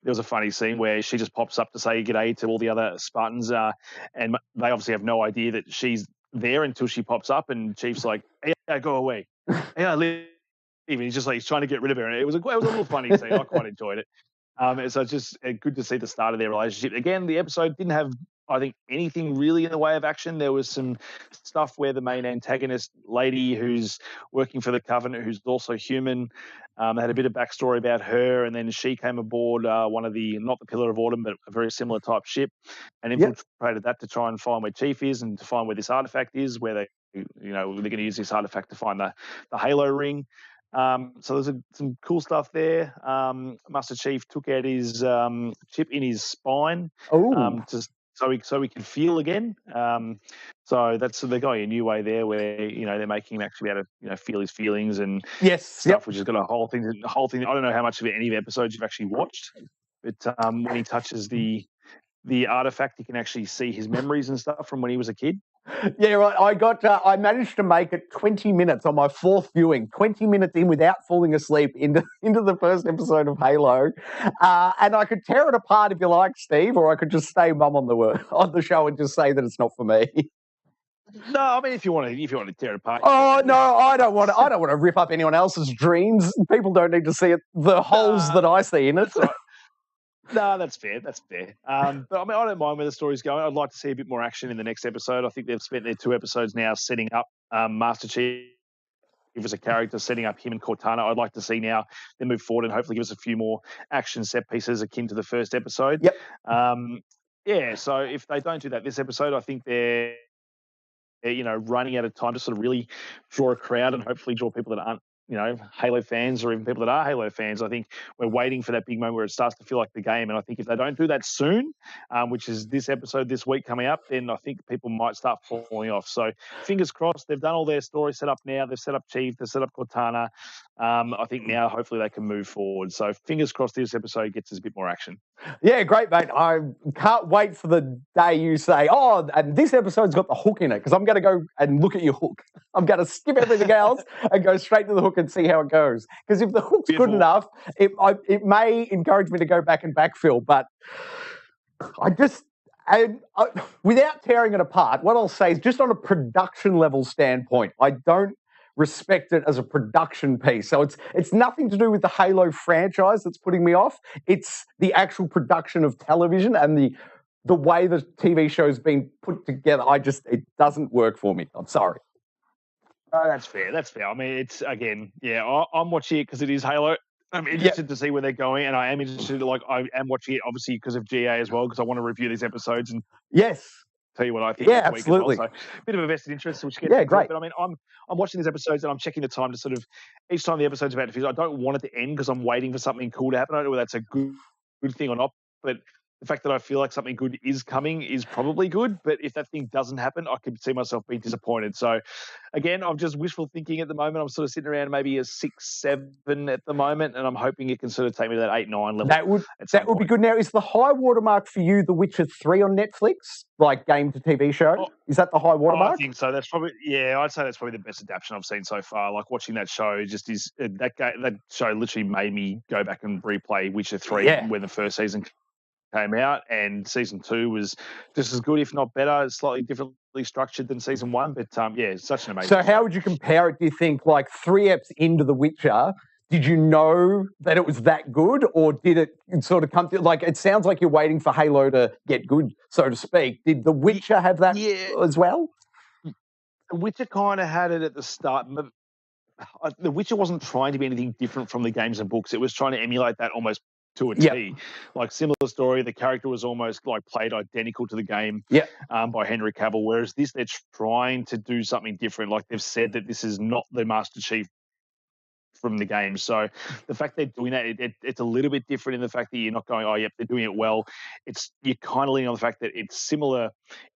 there was a funny scene where she just pops up to say g'day to all the other Spartans, and they obviously have no idea that she's there until she pops up, and Chief's like, "Hey, go away. Hey, leave." And he's just like, he's trying to get rid of her, and it was a little funny scene. I quite enjoyed it. So it's just good to see the start of their relationship. Again, the episode didn't have, I think, anything really in the way of action. There was some stuff where the main antagonist lady, who's working for the Covenant, who's also human, had a bit of backstory about her, and then she came aboard one of the, not the Pillar of Autumn, but a very similar type ship, and infiltrated that to try and find where Chief is and to find where this artifact is, where they're going to use this artifact to find the Halo ring. So there's some cool stuff there. Master Chief took out his chip in his spine so he can feel again. So they're going a new way there, where they're making him actually be able to feel his feelings and stuff, which has got a whole thing. I don't know how much of any of the episodes you've actually watched, but when he touches the artifact, you can actually see his memories and stuff from when he was a kid. Yeah, right. I managed to make it 20 minutes on my fourth viewing, 20 minutes in without falling asleep into the first episode of Halo. And I could tear it apart if you like, Steve, or I could just stay mum on the show and just say that it's not for me. No, I mean, if you want to tear it apart. Oh no, I don't want to rip up anyone else's dreams. People don't need to see it, the holes that I see in it. That's right. No, that's fair. That's fair. But I mean, I don't mind where the story's going. I'd like to see a bit more action in the next episode. I think they've spent their 2 episodes now setting up Master Chief as a character, setting up him and Cortana. I'd like to see now them move forward and hopefully give us a few more action set pieces akin to the first episode. Yep. So if they don't do that this episode, I think they're running out of time to sort of really draw a crowd and hopefully draw people that aren't Halo fans, or even people that are Halo fans. I think we're waiting for that big moment where it starts to feel like the game. And I think if they don't do that soon, which is this episode this week coming up, then I think people might start falling off. So fingers crossed. They've done all their story set up now. They've set up Chief. They've set up Cortana. I think now hopefully they can move forward. So fingers crossed this episode gets us a bit more action. Yeah, great, mate. I can't wait for the day you say, oh, and this episode's got the hook in it, because I'm going to go and look at your hook. I'm going to skip everything else and go straight to the hook and see how it goes. Because if the hook's good enough, it may encourage me to go back and backfill. But without tearing it apart, what I'll say is, just on a production level standpoint, I don't respect it as a production piece. So it's nothing to do with the Halo franchise that's putting me off. It's the actual production of television and the way the TV show's been put together. It doesn't work for me. I'm sorry. That's fair. I mean, it's, again, I'm watching it because it is Halo. I'm interested to see where they're going, and I am interested. I am watching it obviously because of G.E.A. as well, because I want to review these episodes and tell you what I think. Yeah, absolutely. Well. So, a bit of a vested interest, which gets great. But I mean, I'm watching these episodes and I'm checking the time to sort of, each time the episode's about to finish, I don't want it to end because I'm waiting for something cool to happen. I don't know whether that's a good thing or not, but the fact that I feel like something good is coming is probably good. But if that thing doesn't happen, I could see myself being disappointed. So again, I'm just wishful thinking at the moment. I'm sort of sitting around maybe a 6, 7 at the moment, and I'm hoping it can sort of take me to that 8, 9 level. That would be good. Now, is the high watermark for you The Witcher 3 on Netflix, like game to TV show? Is that the high watermark? I think so. That's probably, I'd say that's probably the best adaptation I've seen so far. Like, watching that show just is, that show literally made me go back and replay Witcher 3 when the first season came out, and season 2 was just as good, if not better. It's slightly differently structured than season 1, but it's such an amazing show. How would you compare it, do you think? Like 3 eps into The Witcher, did you know that it was that good, or did it sort of come to, like, it sounds like you're waiting for Halo to get good, so to speak. Did The Witcher have that as well? The Witcher kind of had it at the start. The Witcher wasn't trying to be anything different from the games and books. It was trying to emulate that almost to a T. Like, similar story, the character was almost like played identical to the game by Henry Cavill, whereas this, they're trying to do something different. Like, they've said that this is not the Master Chief from the game. So the fact they're doing that, it's a little bit different in the fact that you're not going, oh, yep, they're doing it well. You're kind of leaning on the fact that it's similar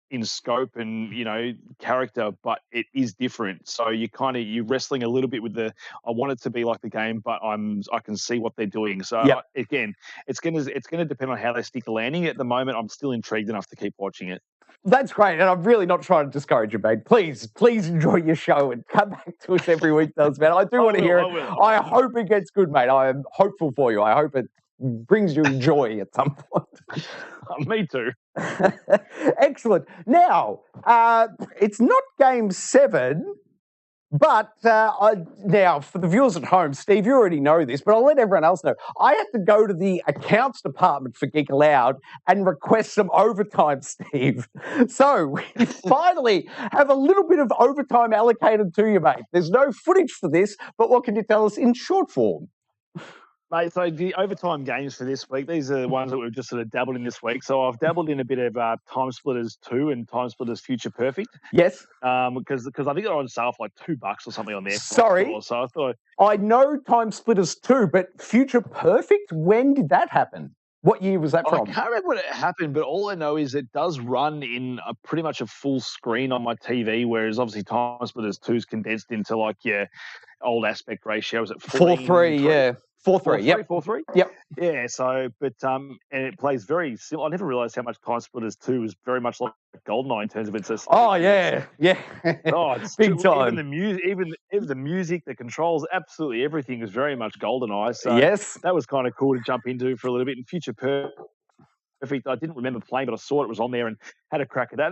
in scope and, you know, character, but it is different. So you're wrestling a little bit with I want it to be like the game, but I can see what they're doing. So again, it's gonna depend on how they stick the landing. At the moment, I'm still intrigued enough to keep watching it. That's great, and I'm really not trying to discourage you, mate. Please enjoy your show and come back to us every week, man. I do want to hear it. I hope it gets good, mate. I am hopeful for you. I hope it brings you joy at some point. Me too. Excellent. Now, it's not Game 7, but now, for the viewers at home, Steve, you already know this, but I'll let everyone else know. I had to go to the accounts department for Geek Aloud and request some overtime, Steve. So we finally have a little bit of overtime allocated to you, mate. There's no footage for this, but what can you tell us in short form? Mate, so the overtime games for this week, these are the ones that we've just sort of dabbled in this week. So I've dabbled in a bit of Time Splitters 2 and Time Splitters Future Perfect. Yes. Because I think they're on sale for like $2 or something on there. Sorry. So I thought... I know Time Splitters 2, but Future Perfect, when did that happen? What year was that from? I can't remember when it happened, but all I know is it does run in pretty much a full screen on my TV, whereas obviously Time Splitters 2 is condensed into like your old aspect ratio. Is it 4:3? Yeah. 4:3. Yep. 4:3. Yep. Yeah. So, but and it plays very similar. I never realized how much Time Splitters 2 was very much like GoldenEye in terms of its aesthetic. Oh yeah. Oh, it's big time. Even the music, even the music, the controls, absolutely everything is very much GoldenEye. So yes, that was kind of cool to jump into for a little bit. In Future Perfect, I didn't remember playing, but I saw it was on there and had a crack at that.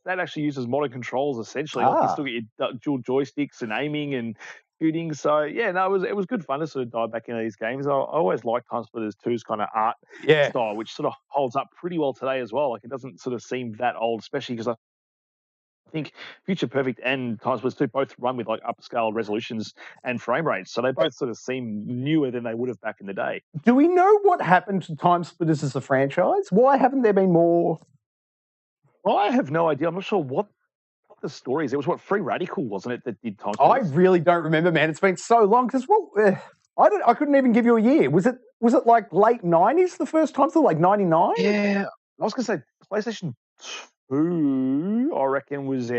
That actually uses modern controls essentially. Like, you still get your dual joysticks and aiming and shooting. So yeah, no, it was good fun to sort of dive back into these games. I always liked Time Splitters 2's kind of art style, which sort of holds up pretty well today as well. Like, it doesn't sort of seem that old, especially because I think Future Perfect and Time Splitters 2 both run with like upscale resolutions and frame rates, so they both sort of seem newer than they would have back in the day. Do we know what happened to Time Splitters as a franchise? Why haven't there been more? Well, I have no idea. I'm not sure what the story is. It was Free Radical, wasn't it, that did Time Splitters? I really don't remember, man. It's been so long because I couldn't even give you a year. Was it like late 90s the first time? So like 99? Yeah, I was going to say PlayStation 2, I reckon, was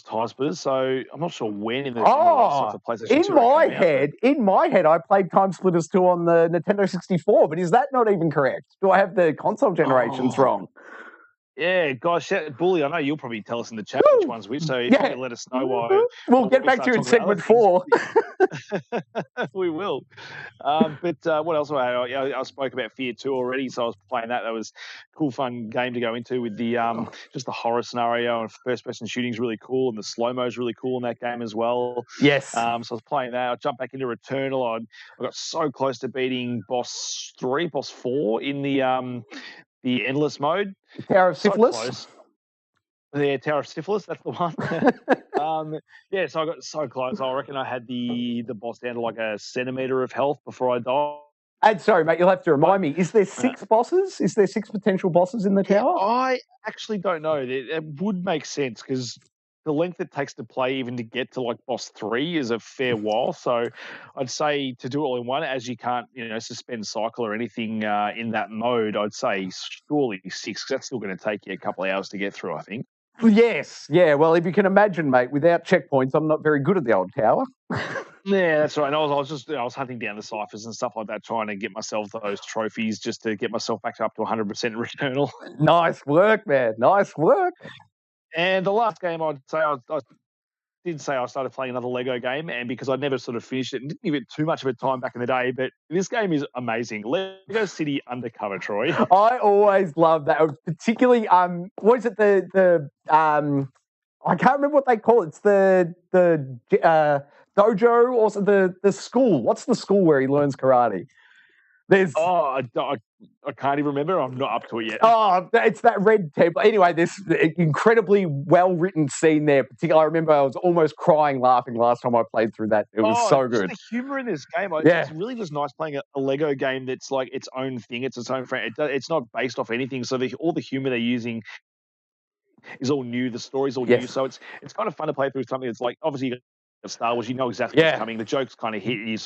Time Splitters. So I'm not sure when in the for PlayStation 2. In my head, I played Time Splitters 2 on the Nintendo 64, but is that not even correct? Do I have the console generations wrong? Yeah, guys, Bully, I know you'll probably tell us in the chat which one's which, so if you can let us know why. We'll get back to you in segment 4. We will. But what else? I spoke about Fear 2 already, so I was playing that. That was a cool, fun game to go into with the just the horror scenario, and first-person shooting is really cool, and the slow-mo is really cool in that game as well. Yes. So I was playing that. I jumped back into Returnal. I got so close to beating boss 4 in the endless mode. Tower of Syphilis? So close. Yeah, Tower of Syphilis, that's the one. So I got so close. I reckon I had the boss down to like a centimetre of health before I died. And sorry, mate, you'll have to remind me. Is there 6 bosses? Is there 6 potential bosses in the tower? I actually don't know. It would make sense because the length it takes to play even to get to like boss 3 is a fair while. So I'd say to do it all in one, as you can't, suspend cycle or anything in that mode, I'd say surely 6. That's still going to take you a couple of hours to get through, I think. Yes. Yeah. Well, if you can imagine, mate, without checkpoints, I'm not very good at the old tower. Yeah, that's right. And I was hunting down the ciphers and stuff like that, trying to get myself those trophies just to get myself back up to 100% Returnal. Nice work, man. Nice work. And the last game, I'd say I did say I started playing another Lego game, and because I'd never sort of finished it and didn't give it too much of a time back in the day, but this game is amazing. Lego City Undercover, Troy. I always love that, particularly what is it, the I can't remember what they call it. It's the dojo, or the school. What's the school where he learns karate? There's I can't even remember. I'm not up to it yet. Oh, it's that red temple. Anyway, this incredibly well-written scene there. Particularly, I remember I was almost crying laughing last time I played through that. It was so good. The humor in this game. Yeah. It's really just nice playing a Lego game that's like its own thing. It's its own friend. It's not based off anything. So all the humor they're using is all new. The story's all new. So it's kind of fun to play through something that's like, obviously, of Star Wars, you know exactly what's coming. The jokes kind of hit you.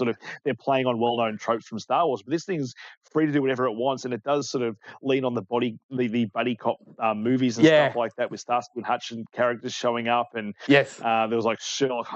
They're playing on well-known tropes from Star Wars, but this thing's free to do whatever it wants, and it does sort of lean on the buddy cop movies and stuff like that, with Starsky and Hutch and characters showing up, and there was like Sherlock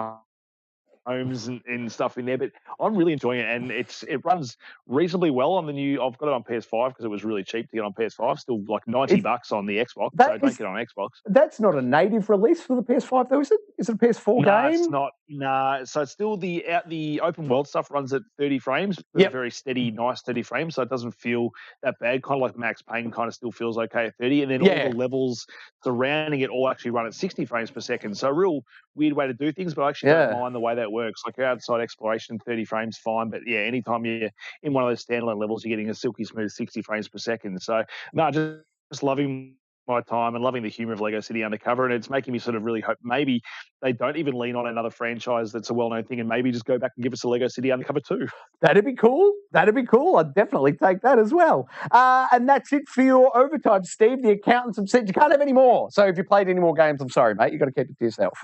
Holmes and stuff in there. But I'm really enjoying it, and it runs reasonably well on the new. I've got it on PS5 because it was really cheap to get on PS5. Still like $90 on the Xbox. So don't get on Xbox. That's not a native release for the PS5, though, is it? Is it a PS4 game? No, it's not. Nah. So it's still the open world stuff runs at 30 frames. Very steady, nice 30 frames. So it doesn't feel that bad. Kind of like Max Payne kind of still feels okay at 30. And then all the levels surrounding it all actually run at 60 frames per second. So a real weird way to do things, but I actually don't mind the way that works. Like outside exploration, 30 frames, fine. But yeah, anytime you're in one of those standalone levels, you're getting a silky smooth 60 frames per second. So no, just loving my time and loving the humor of Lego City Undercover, and it's making me sort of really hope maybe they don't even lean on another franchise that's a well-known thing, and maybe just go back and give us a Lego City Undercover 2. That'd be cool. I'd definitely take that as well. And that's it for your overtime, Steve. The accountants have said you can't have any more. So if you played any more games, I'm sorry, mate. You've got to keep it to yourself.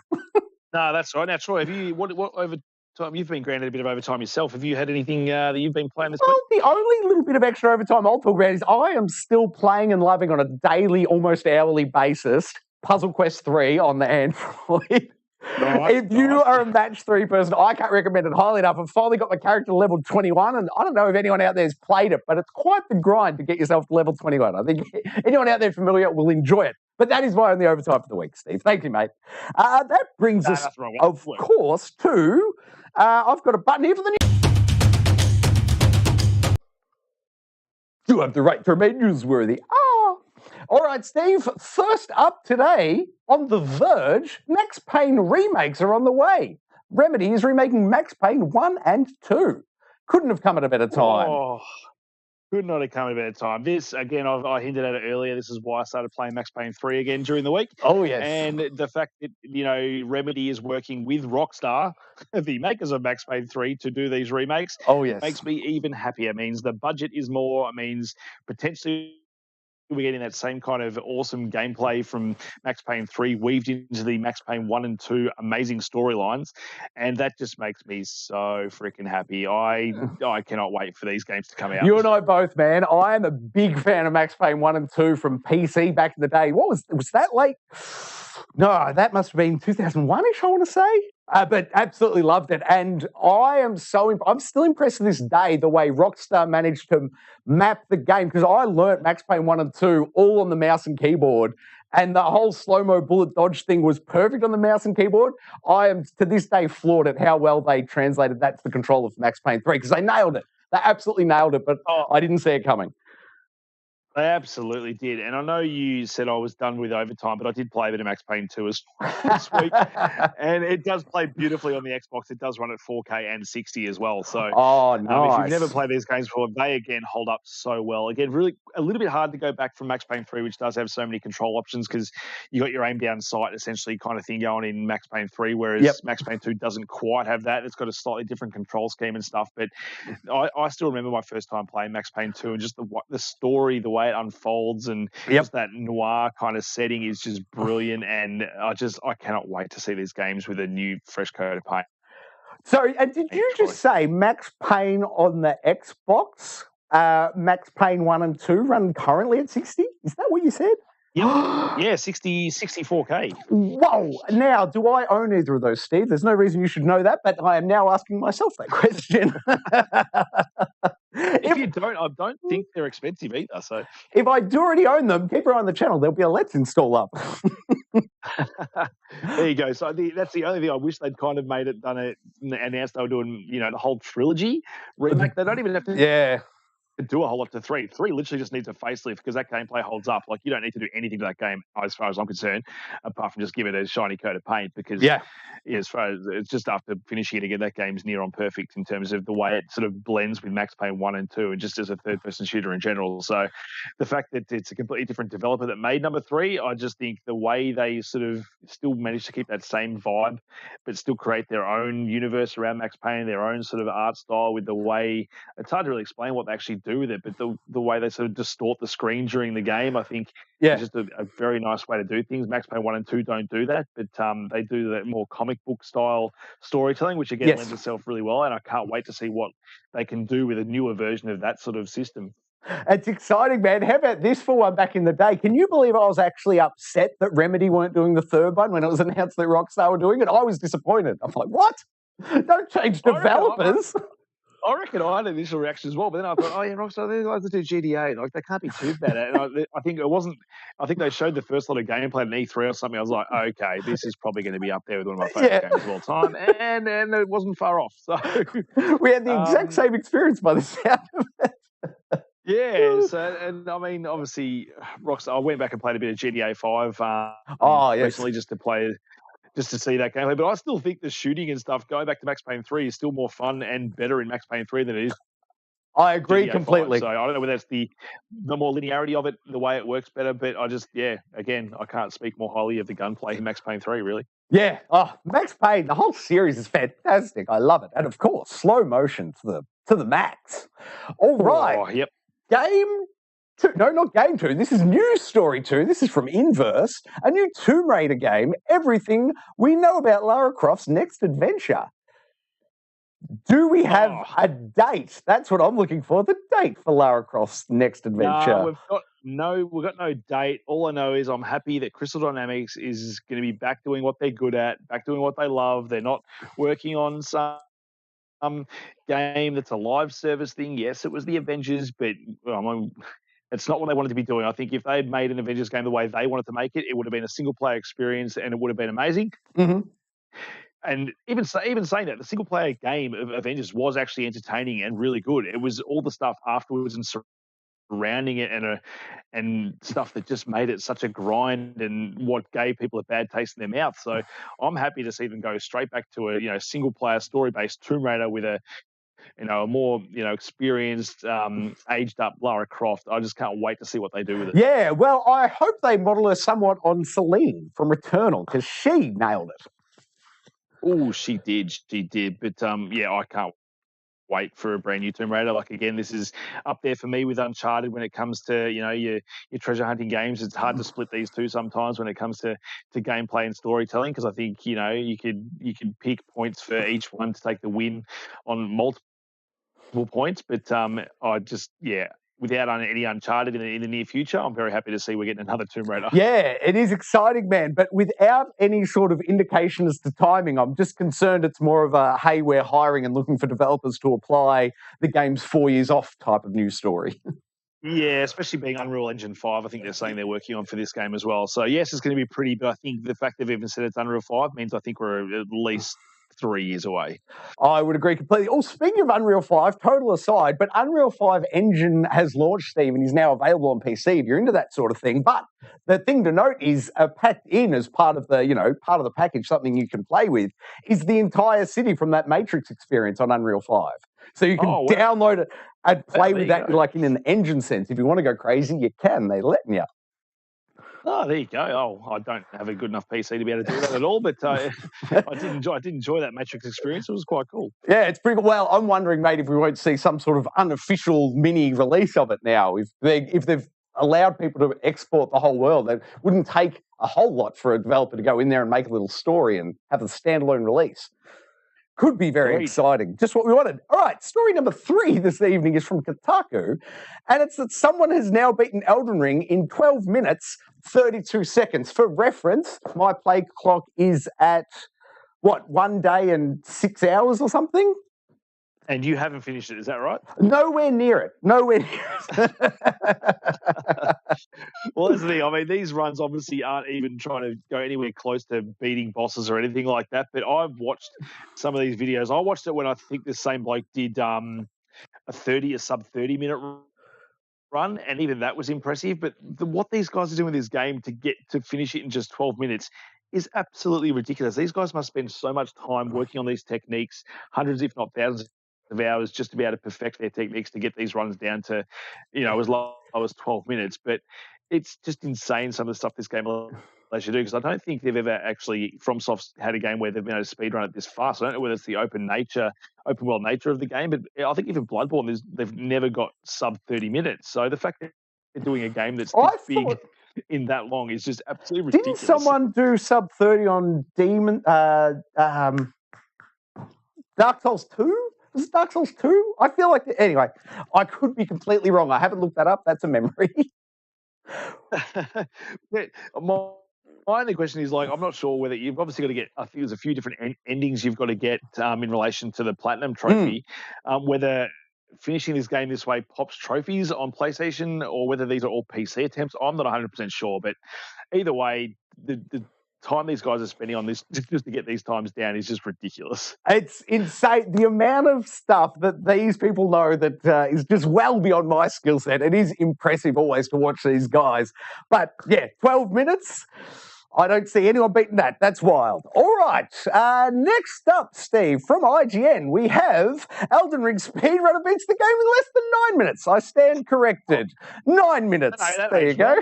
No, that's right. Now, Troy, what overtime? You've been granted a bit of overtime yourself. Have you had anything that you've been playing this week? The only little bit of extra overtime I'll talk about is I am still playing and loving on a daily, almost hourly basis Puzzle Quest 3 on the Android. If you are a match 3 person, I can't recommend it highly enough. I've finally got my character to level 21, and I don't know if anyone out there has played it, but it's quite the grind to get yourself to level 21. I think anyone out there familiar will enjoy it. But that is my only overtime for the week, Steve. Thank you, mate. That brings us, of course, to... I've got a button here for the news. You have the right to remain newsworthy. All right, Steve. First up today, on The Verge, Max Payne remakes are on the way. Remedy is remaking Max Payne 1 and 2. Couldn't have come at a better time. Could not have come at a better time. This, again, I hinted at it earlier. This is why I started playing Max Payne 3 again during the week. Oh, yes. And the fact that, Remedy is working with Rockstar, the makers of Max Payne 3, to do these remakes, makes me even happier. It means the budget is more. It means potentially we're getting that same kind of awesome gameplay from Max Payne 3 weaved into the Max Payne 1 and 2 amazing storylines, and that just makes me so freaking happy. I cannot wait for these games to come out. You and I both, man. I am a big fan of Max Payne 1 and 2 from PC back in the day. What was that late? No, that must have been 2001-ish, I want to say. But absolutely loved it. And I'm still impressed to this day the way Rockstar managed to map the game, because I learnt Max Payne 1 and 2 all on the mouse and keyboard, and the whole slow-mo bullet dodge thing was perfect on the mouse and keyboard. I am, to this day, floored at how well they translated that to the control of Max Payne 3, because they nailed it. They absolutely nailed it, but I didn't see it coming. They absolutely did. And I know you said I was done with overtime, but I did play a bit of Max Payne 2 this week. And it does play beautifully on the Xbox. It does run at 4K and 60 as well. So nice. If you've never played these games before, they, again, hold up so well. Again, really a little bit hard to go back from Max Payne 3, which does have so many control options, because you got your aim down sight, essentially, kind of thing going in Max Payne 3, whereas Max Payne 2 doesn't quite have that. It's got a slightly different control scheme and stuff. But I still remember my first time playing Max Payne 2, and just the story, the way it unfolds, and just that noir kind of setting is just brilliant. And I cannot wait to see these games with a new, fresh coat of paint. Sorry, and did you just say Max Payne on the Xbox, Max Payne 1 and 2 run currently at 60? Is that what you said? Yep. Yeah, 64K. Whoa. Now, do I own either of those, Steve? There's no reason you should know that, but I am now asking myself that question. If you don't, I don't think they're expensive either. So if I do already own them, keep an eye on the channel. There'll be a Let's Install up. There you go. So that's the only thing I wish they'd kind of announced they were doing, the whole trilogy remake. They don't even have to. Yeah. do a whole lot to 3. 3 literally just needs a facelift because that gameplay holds up. Like, you don't need to do anything to that game, as far as I'm concerned, apart from just give it a shiny coat of paint. Because as far as it's just after finishing it again, that game's near on perfect in terms of the way it sort of blends with Max Payne 1 and 2, and just as a third-person shooter in general. So the fact that it's a completely different developer that made number 3, I just think the way they sort of still managed to keep that same vibe, but still create their own universe around Max Payne, their own sort of art style with the way it's hard to really explain what they actually do with it, but the way they sort of distort the screen during the game, I think, is just a very nice way to do things. Max Payne 1 and 2 don't do that, but they do that more comic book style storytelling, which again lends itself really well. And I can't wait to see what they can do with a newer version of that sort of system. It's exciting, man. How about this for one back in the day? Can you believe I was actually upset that Remedy weren't doing the third one when it was announced that Rockstar were doing it? I was disappointed. I'm like, what? Don't change developers. I reckon I had an initial reaction as well, but then I thought, oh yeah, Rockstar, they like to do G.E.A. Like, they can't be too bad at it. And I think it wasn't. I think they showed the first lot of gameplay in E3 or something. I was like, okay, this is probably going to be up there with one of my favorite games of all time, and it wasn't far off. So we had the exact same experience by the sound of it. Yeah, so, and I mean, obviously, Rockstar. I went back and played a bit of G.E.A. 5 recently just to see that gameplay. But I still think the shooting and stuff, going back to Max Payne 3, is still more fun and better in Max Payne 3 than it is. I agree G.E.A. completely. 5. So I don't know whether that's the more linearity of it, the way it works better, but I just, again, I can't speak more highly of the gunplay in Max Payne 3, really. Yeah. Oh, Max Payne, the whole series is fantastic. I love it. And of course, slow motion to the max. All right. Oh, yep. Game 2. No, not Game 2. This is News Story 2. This is from Inverse, a new Tomb Raider game. Everything we know about Lara Croft's next adventure. Do we have a date? That's what I'm looking for. The date for Lara Croft's next adventure. No, we've got no date. All I know is I'm happy that Crystal Dynamics is going to be back doing what they're good at, back doing what they love. They're not working on some game that's a live service thing. Yes, it was the Avengers, but it's not what they wanted to be doing. I think if they had made an Avengers game the way they wanted to make it, it would have been a single-player experience and it would have been amazing. Mm-hmm. And even saying that, the single-player game of Avengers was actually entertaining and really good. It was all the stuff afterwards and surrounding it and stuff that just made it such a grind and what gave people a bad taste in their mouth. So I'm happy to see them go straight back to a single-player story-based Tomb Raider with a more experienced, aged up Lara Croft. I just can't wait to see what they do with it. Yeah, well, I hope they model her somewhat on Celine from Returnal because she nailed it. Oh, she did. But I can't wait for a brand new Tomb Raider. Like, again, this is up there for me with Uncharted when it comes to your treasure hunting games. It's hard to split these two sometimes when it comes to gameplay and storytelling, because I think you could pick points for each one to take the win on multiple points. But I just without any Uncharted in the near future, I'm very happy to see we're getting another Tomb Raider. Yeah, it is exciting, man. But without any sort of indication as to timing, I'm just concerned it's more of a, hey, we're hiring and looking for developers to apply the game's 4 years off type of news story. Yeah, especially being Unreal Engine 5, I think they're saying they're working on for this game as well. So, yes, it's going to be pretty, but I think the fact they've even said it's Unreal 5 means I think we're at least 3 years away. I would agree completely. Oh, speaking of Unreal 5, total aside, but Unreal 5 engine has launched, Steve, and is now available on PC if you're into that sort of thing. But the thing to note is packed in as part of the package, something you can play with, is the entire city from that Matrix experience on Unreal 5. So you can download it and play with that like in an engine sense. If you want to go crazy, you can. They're letting you. Oh, there you go. Oh, I don't have a good enough PC to be able to do that at all, but I did enjoy that Matrix experience. It was quite cool. Yeah, it's pretty cool. Well, I'm wondering, mate, if we won't see some sort of unofficial mini release of it now. If they've allowed people to export the whole world, it wouldn't take a whole lot for a developer to go in there and make a little story and have a standalone release. Could be very exciting. Just what we wanted. All right, story number 3 this evening is from Kotaku, and it's that someone has now beaten Elden Ring in 12 minutes, 32 seconds. For reference, my play clock is at, 1 day and 6 hours or something? And you haven't finished it, is that right? Nowhere near it. Well, that's the thing. I mean, these runs obviously aren't even trying to go anywhere close to beating bosses or anything like that. But I've watched some of these videos. I watched it when I think this same bloke did a sub 30-minute run, and even that was impressive. But what these guys are doing with this game to get to finish it in just 12 minutes is absolutely ridiculous. These guys must spend so much time working on these techniques, hundreds, if not thousands of hours, just to be able to perfect their techniques to get these runs down to, as low as 12 minutes. But it's just insane some of the stuff this game allows you to do, because I don't think they've ever actually, FromSoft's had a game where they've been able to speedrun it this fast. I don't know whether it's the open world nature of the game, but I think even Bloodborne, they've never got sub 30 minutes. So the fact that they're doing a game that's this big in that long is just absolutely ridiculous. Didn't someone do sub 30 on Dark Souls 2? Was it Dark Souls 2? I feel like... Anyway, I could be completely wrong. I haven't looked that up. That's a memory. My only question is, I'm not sure whether you've obviously got to get, I think there's a few different endings you've got to get in relation to the Platinum Trophy, whether finishing this game this way pops trophies on PlayStation or whether these are all PC attempts. I'm not 100% sure, but either way, the time these guys are spending on this just to get these times down is just ridiculous. It's insane. The amount of stuff that these people know that is just well beyond my skill set. It is impressive always to watch these guys. But yeah, 12 minutes. I don't see anyone beating that. That's wild. All right. Next up, Steve, from IGN, we have Elden Ring speedrunner beats the game in less than 9 minutes. I stand corrected. 9 minutes. There you go.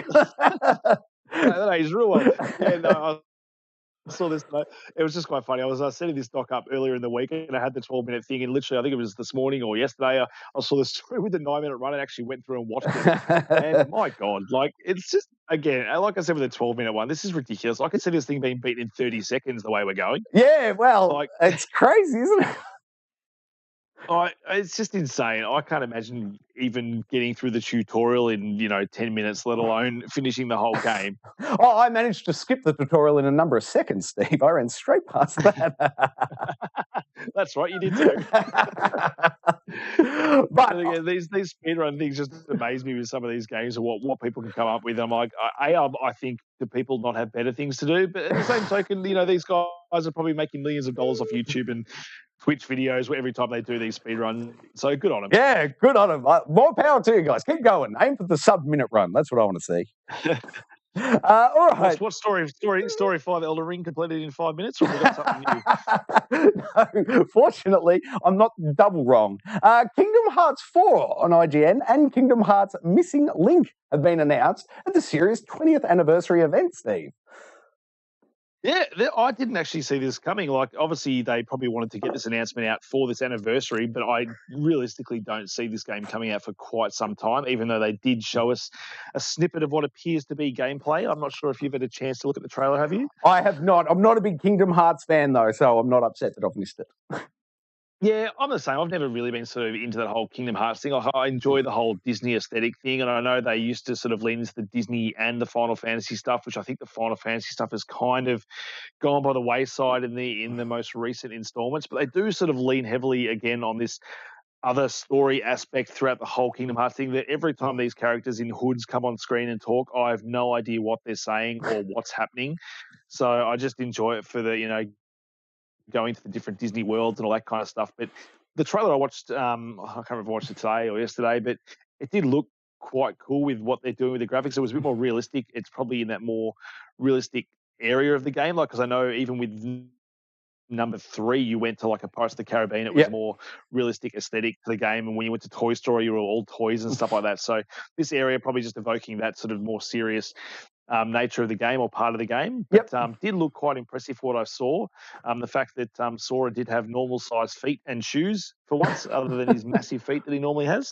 That is real well. Yeah, no, I saw this. It was just quite funny. I was setting this doc up earlier in the week, and I had the 12-minute thing, and literally, I think it was this morning or yesterday, I saw the story with the 9-minute run and actually went through and watched it. And my God, it's just, again, like I said with the 12-minute one, this is ridiculous. I could see this thing being beaten in 30 seconds the way we're going. Yeah, well, it's crazy, isn't it? It's just insane. I can't imagine even getting through the tutorial in 10 minutes, let alone finishing the whole game. I managed to skip the tutorial in a number of seconds, Steve. I ran straight past that. That's right, you did too. But again, these speedrun things just amaze me with some of these games and what people can come up with. I'm like, I think do people not have better things to do? But at the same token, these guys are probably making millions of dollars off YouTube and Twitch videos every time they do these speedruns. So good on them. Yeah, good on them. More power to you guys. Keep going. Aim for the sub-minute run. That's what I want to see. All right. What story 5 Elden Ring completed in 5 minutes, or we got something new? No, fortunately, I'm not double wrong. Kingdom Hearts 4 on IGN and Kingdom Hearts Missing Link have been announced at the series' 20th anniversary event, Steve. Yeah, I didn't actually see this coming. Obviously, they probably wanted to get this announcement out for this anniversary, but I realistically don't see this game coming out for quite some time, even though they did show us a snippet of what appears to be gameplay. I'm not sure if you've had a chance to look at the trailer, have you? I have not. I'm not a big Kingdom Hearts fan, though, so I'm not upset that I've missed it. Yeah, I'm the same. I've never really been sort of into that whole Kingdom Hearts thing. I enjoy the whole Disney aesthetic thing, and I know they used to sort of lean into the Disney and the Final Fantasy stuff, which I think the Final Fantasy stuff has kind of gone by the wayside in the most recent installments. But they do sort of lean heavily again on this other story aspect throughout the whole Kingdom Hearts thing, that every time these characters in hoods come on screen and talk, I have no idea what they're saying or what's happening. So I just enjoy it for the, going to the different Disney worlds and all that kind of stuff. But the trailer I watched, I can't remember if I watched it today or yesterday, but it did look quite cool with what they're doing with the graphics. It was a bit more realistic. It's probably in that more realistic area of the game. Because I know even with number 3, you went to a Pirates of the Caribbean. It was a more realistic aesthetic to the game. And when you went to Toy Story, you were all toys and stuff like that. So this area probably just evoking that sort of more serious nature of the game or part of the game. But did look quite impressive for what I saw. The fact that Sora did have normal sized feet and shoes for once, other than his massive feet that he normally has.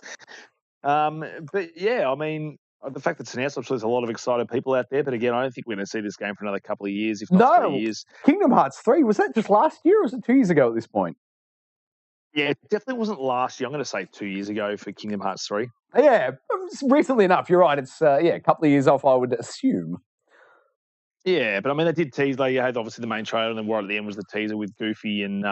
But yeah, I mean, the fact that it's announced, I'm sure there's a lot of excited people out there. But again, I don't think we're going to see this game for another couple of years, if not 3 years. Kingdom Hearts 3, was that just last year or was it 2 years ago at this point? Yeah, it definitely wasn't last year. I'm going to say 2 years ago for Kingdom Hearts 3. Yeah, recently enough. You're right. It's a couple of years off, I would assume. Yeah, but I mean, they did tease. They had obviously the main trailer, and then right at the end was the teaser with Goofy and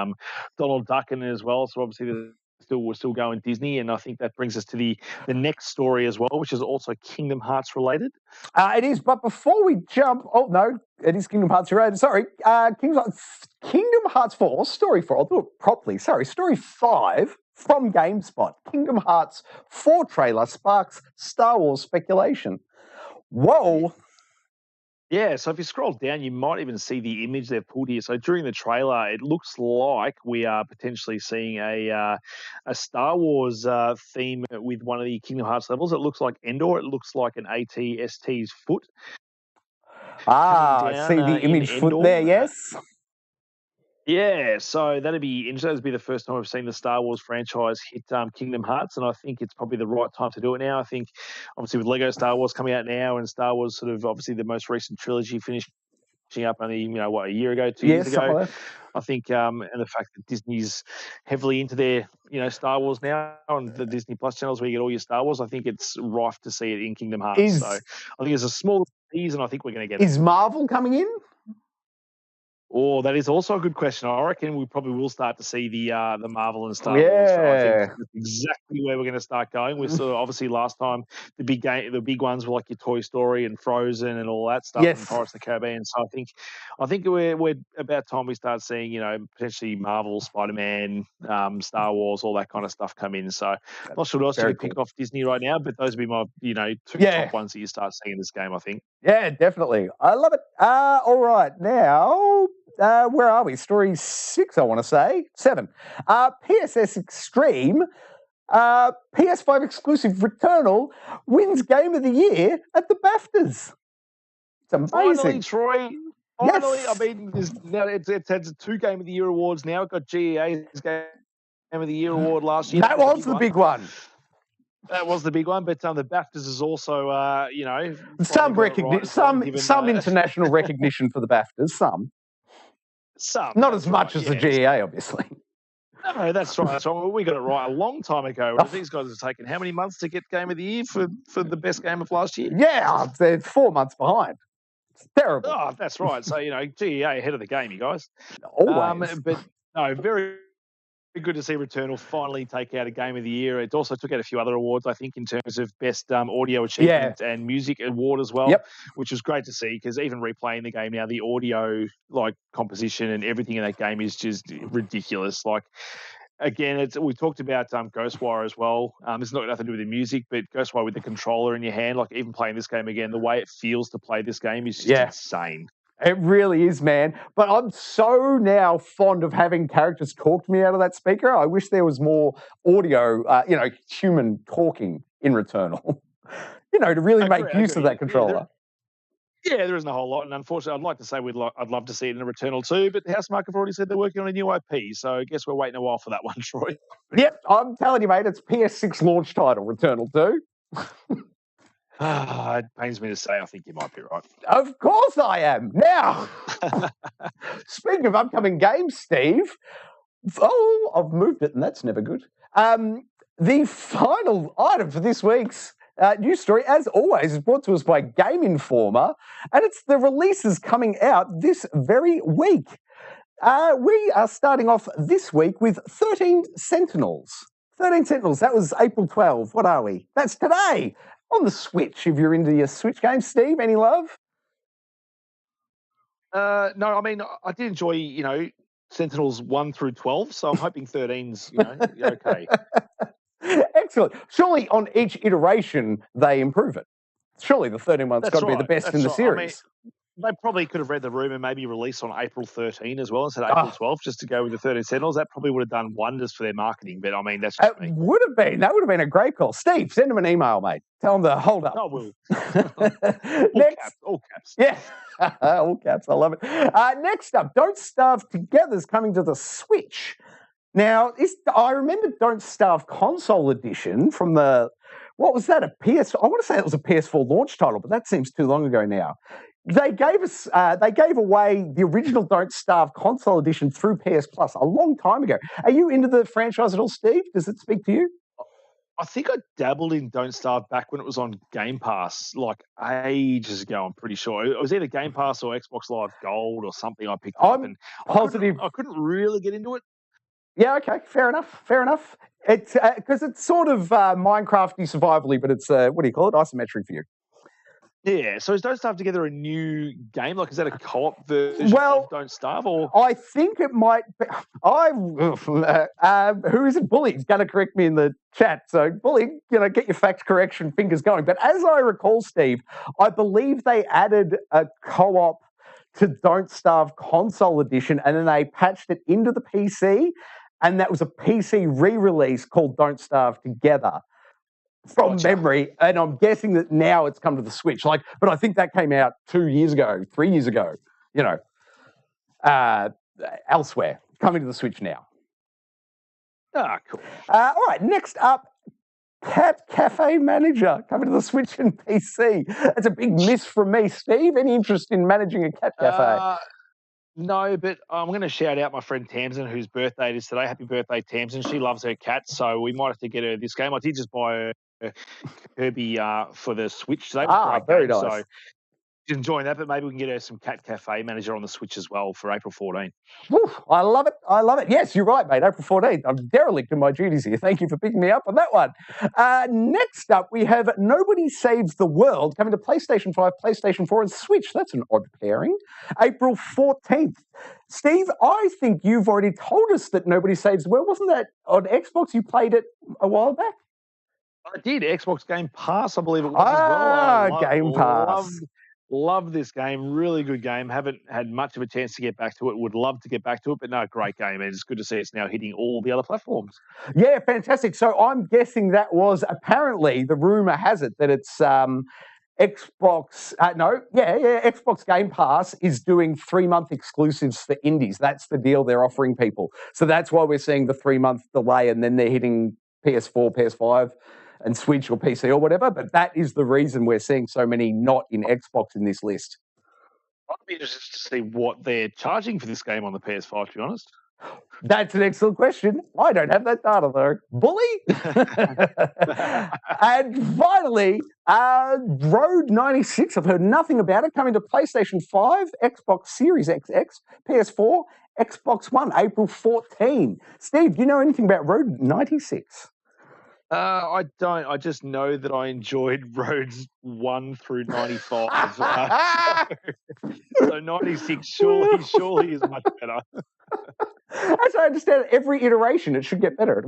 Donald Duck in it as well. So obviously, we're still going Disney, and I think that brings us to the next story as well, which is also Kingdom Hearts related. It is, but before we jump, oh no, it is Kingdom Hearts related. Sorry, Kingdom Hearts 4, Story 4. I'll do it properly. Sorry, Story 5 From GameSpot, Kingdom Hearts 4 trailer sparks Star Wars speculation. Whoa. Yeah, so if you scroll down, you might even see the image they've pulled here. So during the trailer, it looks like we are potentially seeing a Star Wars theme with one of the Kingdom Hearts levels. It looks like Endor. It looks like an AT-ST's foot. I see the image foot there, yes. Yeah, so that'd be interesting. That'd be the first time I've seen the Star Wars franchise hit Kingdom Hearts, and I think it's probably the right time to do it now. I think, obviously, with Lego Star Wars coming out now, and Star Wars sort of obviously the most recent trilogy finishing up only a year ago, 2 years ago. I think, and the fact that Disney's heavily into their Star Wars now on the Disney Plus channels where you get all your Star Wars, I think it's rife to see it in Kingdom Hearts. So I think it's a small tease, and I think we're going to get it. Is Marvel coming in? Oh, that is also a good question. I reckon we probably will start to see the Marvel and Star Wars. I think that's exactly where we're going to start going. We saw obviously last time the big ones were like your Toy Story and Frozen and all that stuff, and Pirates of the Caribbean. So I think we're about time we start seeing potentially Marvel, Spider-Man, Star Wars, all that kind of stuff come in. So I'm not sure what else you can pick off Disney right now, but those would be my two top ones that you start seeing in this game, I think. Yeah, definitely. I love it. All right, now. Where are we? Story 6, I want to say. 7. PSS Extreme, PS5 exclusive Returnal wins Game of the Year at the BAFTAs. It's amazing. Finally, Troy. Finally, yes. I mean, it's had 2 Game of the Year awards now. It got G.E.A's Game of the Year award last year. That was the big one. That was the big one, but the BAFTAs is also, some recognition, some international recognition for the BAFTAs. Some. Not as much as the G.E.A, obviously. No, that's right. That's right. We got it right a long time ago. These guys have taken how many months to get Game of the Year for the best game of last year? Yeah, they're 4 months behind. It's terrible. Oh, that's right. So, G.E.A ahead of the game, you guys. Always. But no, very good to see Returnal finally take out a Game of the Year. It also took out a few other awards, I think, in terms of Best Audio Achievement and Music Award as well, which was great to see because even replaying the game now, the audio composition and everything in that game is just ridiculous. Again, we talked about Ghostwire as well. It's not nothing to do with the music, but Ghostwire with the controller in your hand, even playing this game again, the way it feels to play this game is just insane. It really is, man. But I'm so now fond of having characters talk to me out of that speaker. I wish there was more audio, human talking in Returnal, to really make use of that controller. Yeah, there isn't a whole lot. And unfortunately, I'd like to say I'd love to see it in a Returnal too, but Housemarque have already said they're working on a new IP. So I guess we're waiting a while for that one, Troy. Yep, I'm telling you, mate, it's PS6 launch title, Returnal 2. It pains me to say I think you might be right. Of course I am. Now, speaking of upcoming games, Steve, I've moved it and that's never good. The final item for this week's news story, as always, is brought to us by Game Informer, and it's the releases coming out this very week. We are starting off this week with 13 Sentinels. 13 Sentinels, that was April 12. What are we? That's today. On the Switch, if you're into your Switch games. Steve, any love? No, I mean, I did enjoy, Sentinels 1 through 12, so I'm hoping 13's, okay. Excellent. Surely on each iteration, they improve it. Surely the 13 one's got to be the best in the series. I mean, they probably could have read the room and maybe released on April 13 as well instead of April 12 just to go with the 13 Sentinels. That probably would have done wonders for their marketing, but I mean, that's just me. Would have been. That would have been a great call. Steve, send them an email, mate. Tell them to hold up. I will. All caps. Yeah, all caps. I love it. Next up, Don't Starve Together's coming to the Switch. Now, I remember Don't Starve Console Edition from what was that, I want to say it was a PS4 launch title, but that seems too long ago now. They gave away the original Don't Starve Console Edition through PS Plus a long time ago. Are you into the franchise at all, Steve? Does it speak to you? I think I dabbled in Don't Starve back when it was on Game Pass, ages ago, I'm pretty sure. It was either Game Pass or Xbox Live Gold or something I picked up. And positive. I couldn't really get into it. Yeah, okay, fair enough. It's because it's sort of Minecrafty survivally, but it's what do you call it? Isometric view. Yeah, so is Don't Starve Together a new game? Like, is that a co-op version of Don't Starve? Or I think it might be. Who is it? Bully's going to correct me in the chat. So, Bully, get your fact correction fingers going. But as I recall, Steve, I believe they added a co-op to Don't Starve console edition, and then they patched it into the PC, and that was a PC re-release called Don't Starve Together. From memory, and I'm guessing that now it's come to the Switch. But I think that came out 2 years ago, 3 years ago. Elsewhere, coming to the Switch now. Ah, cool. All right, next up, Cat Cafe Manager coming to the Switch and PC. That's a big miss from me, Steve. Any interest in managing a cat cafe? No, but I'm going to shout out my friend Tamsin, whose birthday it is today. Happy birthday, Tamsin. She loves her cats, so we might have to get her this game. I did just buy her Kirby for the Switch today. Very nice. So she's enjoying that, but maybe we can get her some Cat Cafe Manager on the Switch as well for April 14th. I love it. Yes, you're right, mate. April 14th. I'm derelict in my duties here. Thank you for picking me up on that one. Next up, we have Nobody Saves the World coming to PlayStation 5, PlayStation 4, and Switch. That's an odd pairing. April 14th. Steve, I think you've already told us that Nobody Saves the World. Wasn't that on Xbox? You played it a while back? I did. Xbox Game Pass, I believe it was as well. Game Pass. Love this game. Really good game. Haven't had much of a chance to get back to it. Would love to get back to it, but no, great game. And it's good to see it's now hitting all the other platforms. Yeah, fantastic. So I'm guessing that was apparently, the rumor has it that it's Xbox. Xbox Game Pass is doing 3-month exclusives for indies. That's the deal they're offering people. So that's why we're seeing the 3-month delay, and then they're hitting PS4, PS5. And Switch or PC or whatever, but that is the reason we're seeing so many not in Xbox in this list. I'd be interested to see what they're charging for this game on the PS5, to be honest. That's an excellent question. I don't have that data, though. Bully? And finally, Road 96. I've heard nothing about it. Coming to PlayStation 5, Xbox Series XX, PS4, Xbox One, April 14. Steve, do you know anything about Road 96? I don't. I just know that I enjoyed roads 1 through 95. So 96 surely is much better. As I understand it, every iteration, it should get better.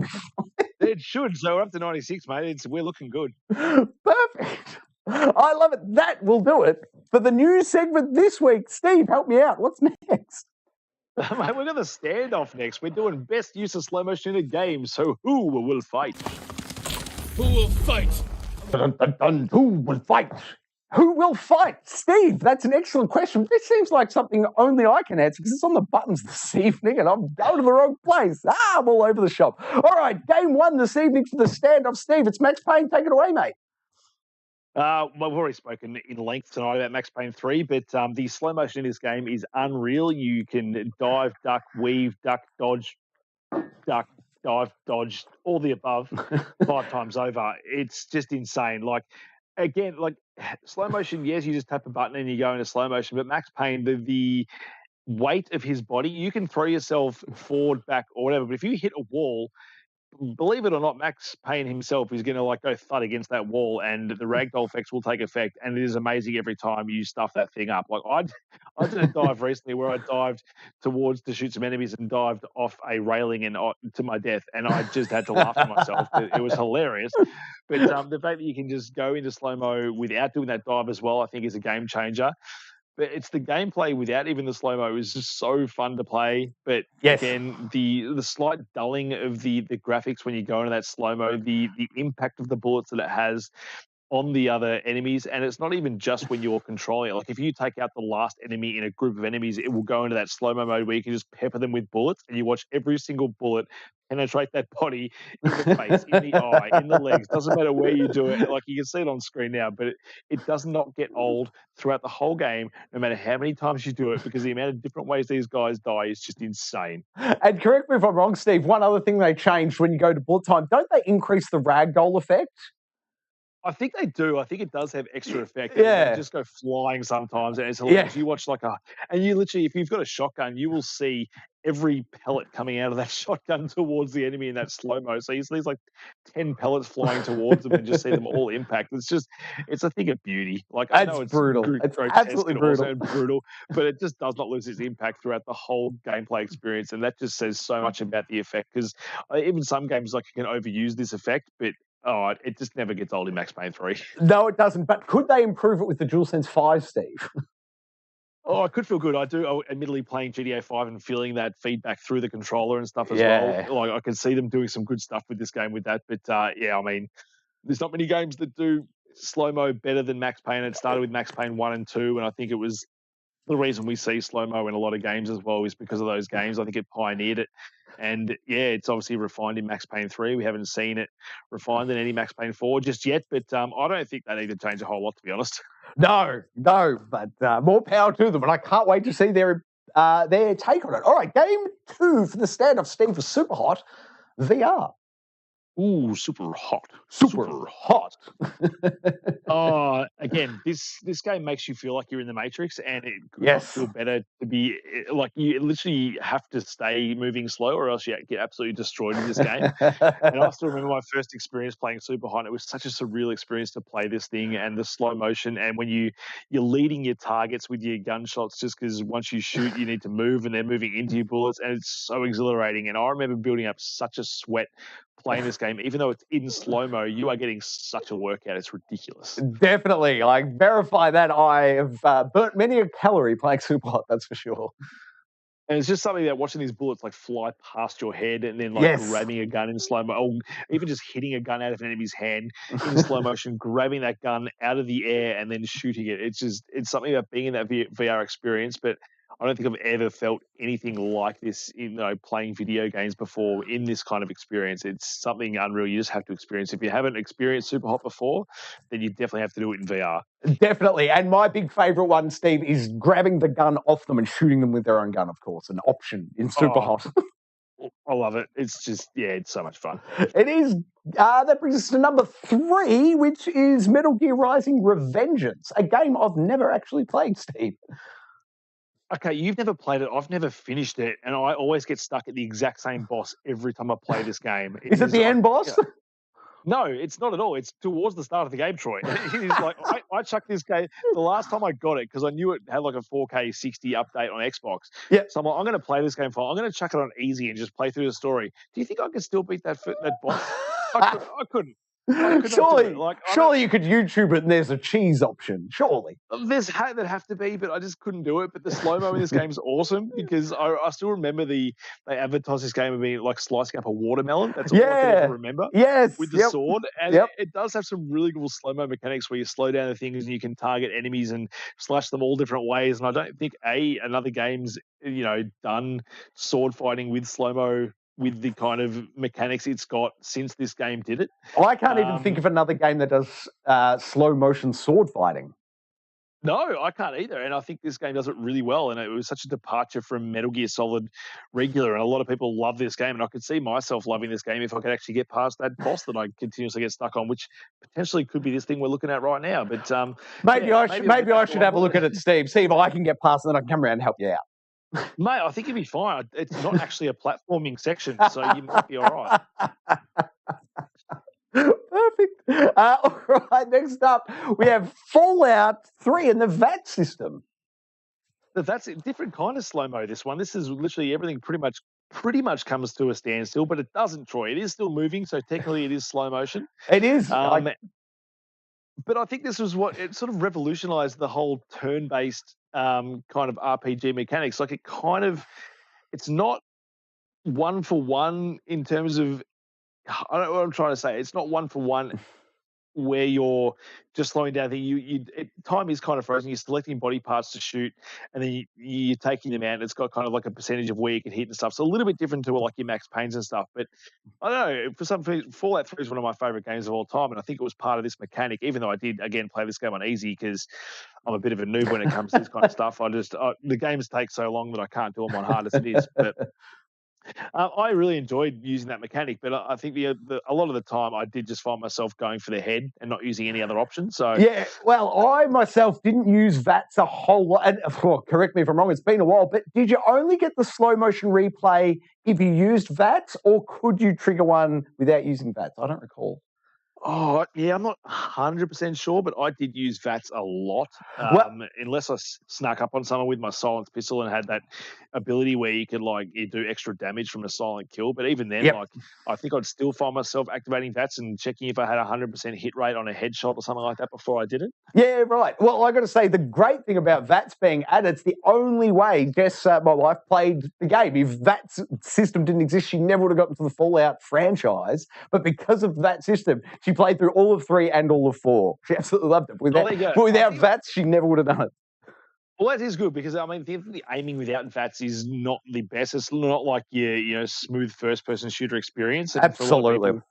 It should. So we're up to 96, mate. We're looking good. Perfect. I love it. That will do it for the news segment this week. Steve, help me out. What's next? Mate, we've got the standoff next. We're doing best use of slow motion in a game. So who will fight? Who will fight? Dun, dun, dun. Who will fight? Who will fight? Steve, that's an excellent question. This seems like something only I can answer because it's on the buttons this evening and I'm going to the wrong place. I'm all over the shop. All right, game 1 this evening for the standoff. Steve, it's Max Payne. Take it away, mate. Well, we've already spoken in length tonight about Max Payne 3, but the slow motion in this game is unreal. You can dive, duck, weave, duck, dodge, duck, dive, dodge, all the above 5 times over. It's just insane. Again, slow motion, yes, you just tap a button and you go into slow motion, but Max Payne, the weight of his body, you can throw yourself forward, back, or whatever, but if you hit a wall, believe it or not, Max Payne himself is going to go thud against that wall, and the ragdoll effects will take effect. And it is amazing every time you stuff that thing up. I did a dive recently where I dived towards to shoot some enemies and dived off a railing and to my death, and I just had to laugh to myself. It was hilarious. But the fact that you can just go into slow mo without doing that dive as well, I think, is a game changer. But it's the gameplay without even the slow-mo is just so fun to play. But yes, again, the slight dulling of the graphics when you go into that slow-mo, the impact of the bullets that it has on the other enemies, and it's not even just when you're controlling it. If you take out the last enemy in a group of enemies, it will go into that slow-mo mode where you can just pepper them with bullets, and you watch every single bullet penetrate that body in the face, in the eye, in the legs. Doesn't matter where you do it. You can see it on screen now, but it does not get old throughout the whole game, no matter how many times you do it, because the amount of different ways these guys die is just insane. And correct me if I'm wrong, Steve, one other thing they changed when you go to bullet time, don't they increase the ragdoll effect? I think they do. I think it does have extra effect. And they just go flying sometimes, and it's hilarious. You watch and you literally, if you've got a shotgun, you will see every pellet coming out of that shotgun towards the enemy in that slow mo. So you see these like 10 pellets flying towards them, and just see them all impact. It's a thing of beauty. Like I know it's brutal. It's absolutely brutal and brutal, but it just does not lose its impact throughout the whole gameplay experience, and that just says so much about the effect. Because even some games like you can overuse this effect, but it just never gets old in Max Payne 3. No, it doesn't. But could they improve it with the DualSense 5, Steve? Oh, I could feel good. I do, admittly, playing G.E.A. 5 and feeling that feedback through the controller and stuff as well. Like I could see them doing some good stuff with this game with that. But I mean, there's not many games that do slow-mo better than Max Payne. It started with Max Payne 1 and 2, and I think it was the reason we see slow-mo in a lot of games as well is because of those games. I think it pioneered it. And it's obviously refined in Max Payne 3. We haven't seen it refined in any Max Payne 4 just yet, but I don't think they need to change a whole lot, to be honest. No, but more power to them. And I can't wait to see their take on it. All right, game 2 for the stand-up, Steve, for Super Hot VR. Ooh, super hot. Again, this game makes you feel like you're in the Matrix, and it could not feel better to be like you literally have to stay moving slow, or else you get absolutely destroyed in this game. And I still remember my first experience playing Super Hot. It was such a surreal experience to play this thing, and the slow motion, and when you're leading your targets with your gunshots, just because once you shoot, you need to move, and they're moving into your bullets, and it's so exhilarating. And I remember building up such a sweat playing this game, even though it's in slow-mo, you are getting such a workout. It's ridiculous. Definitely. I verify that. I have burnt many a calorie playing Super Hot, that's for sure. And it's just something that watching these bullets like fly past your head and then like grabbing a gun in slow-mo, or even just hitting a gun out of an enemy's hand in slow motion, grabbing that gun out of the air and then shooting it. It's something about being in that VR experience, but I don't think I've ever felt anything like this in playing video games before in this kind of experience. It's something unreal. You just have to experience. If you haven't experienced Super Hot before, then you definitely have to do it in VR. Definitely. And my big favourite one, Steve, is grabbing the gun off them and shooting them with their own gun, of course, an option in Super Hot. I love it. It's just, it's so much fun. It is. That brings us to number 3, which is Metal Gear Rising Revengeance, a game I've never actually played, Steve. Okay, you've never played it. I've never finished it, and I always get stuck at the exact same boss every time I play this game. Is it the end boss? No, it's not at all. It's towards the start of the game, Troy. It is like I chucked this game the last time I got it because I knew it had like a 4K 60 update on Xbox. Yeah. So I'm going to play this game I'm going to chuck it on easy and just play through the story. Do you think I could still beat that boss? I couldn't. Surely you could YouTube it and there's a cheese option. Surely. There's that have to be, but I just couldn't do it. But the slow-mo in this game is awesome because I still remember they advertised this game as being like slicing up a watermelon. That's all I can ever remember. Yes. With the sword. And it does have some really cool slow-mo mechanics where you slow down the things and you can target enemies and slash them all different ways. And I don't think another game's done sword fighting with slow-mo with the kind of mechanics it's got since this game did it. I can't even think of another game that does slow motion sword fighting. No, I can't either. And I think this game does it really well. And it was such a departure from Metal Gear Solid regular. And a lot of people love this game. And I could see myself loving this game if I could actually get past that boss that I continuously get stuck on, which potentially could be this thing we're looking at right now. But maybe I should have a look at it, Steve. See if I can get past it and I can come around and help you out. Mate, I think you'd be fine. It's not actually a platforming section, so you might be all right. Perfect. All right, next up, we have Fallout 3 and the VAT system. That's a different kind of slow-mo, this one. This is literally everything pretty much comes to a standstill, but it doesn't, Troy. It is still moving, so technically it is slow motion. It is. But I think this was what it sort of revolutionized the whole turn-based kind of RPG mechanics. Like it's not one for one in terms of, I don't know what I'm trying to say. It's not one for one where you're just slowing down. Time is kind of frozen. You're selecting body parts to shoot, and then you're taking them out. And it's got kind of like a percentage of where you can hit and stuff. So a little bit different to like your Max Paynes and stuff. But I don't know. Fallout 3 is one of my favorite games of all time, and I think it was part of this mechanic. Even though I did again play this game on easy because I'm a bit of a noob when it comes to this kind of stuff. The games take so long that I can't do them on hard as it is. But I really enjoyed using that mechanic, but I think a lot of the time I did just find myself going for the head and not using any other options. So yeah, well, I myself didn't use VATS a whole lot. And, correct me if I'm wrong, it's been a while, but did you only get the slow motion replay if you used VATS, or could you trigger one without using VATS? I don't recall. Oh, yeah, I'm not 100% sure, but I did use VATS a lot, unless I snuck up on someone with my silenced pistol and had that ability where you could, you do extra damage from a silent kill. But even then, I think I'd still find myself activating VATS and checking if I had a 100% hit rate on a headshot or something like that before I did it. Yeah, right. Well, I got to say, the great thing about VATS being added, it's the only way, Jess, my wife, played the game. If VATS system didn't exist, she never would have gotten to the Fallout franchise. But because of that system, she played through all of 3 and all of 4. She absolutely loved it. Without VATS, she never would have done it. Well, that is good because, I mean, the aiming without VATS is not the best. It's not like your smooth first-person shooter experience. And absolutely.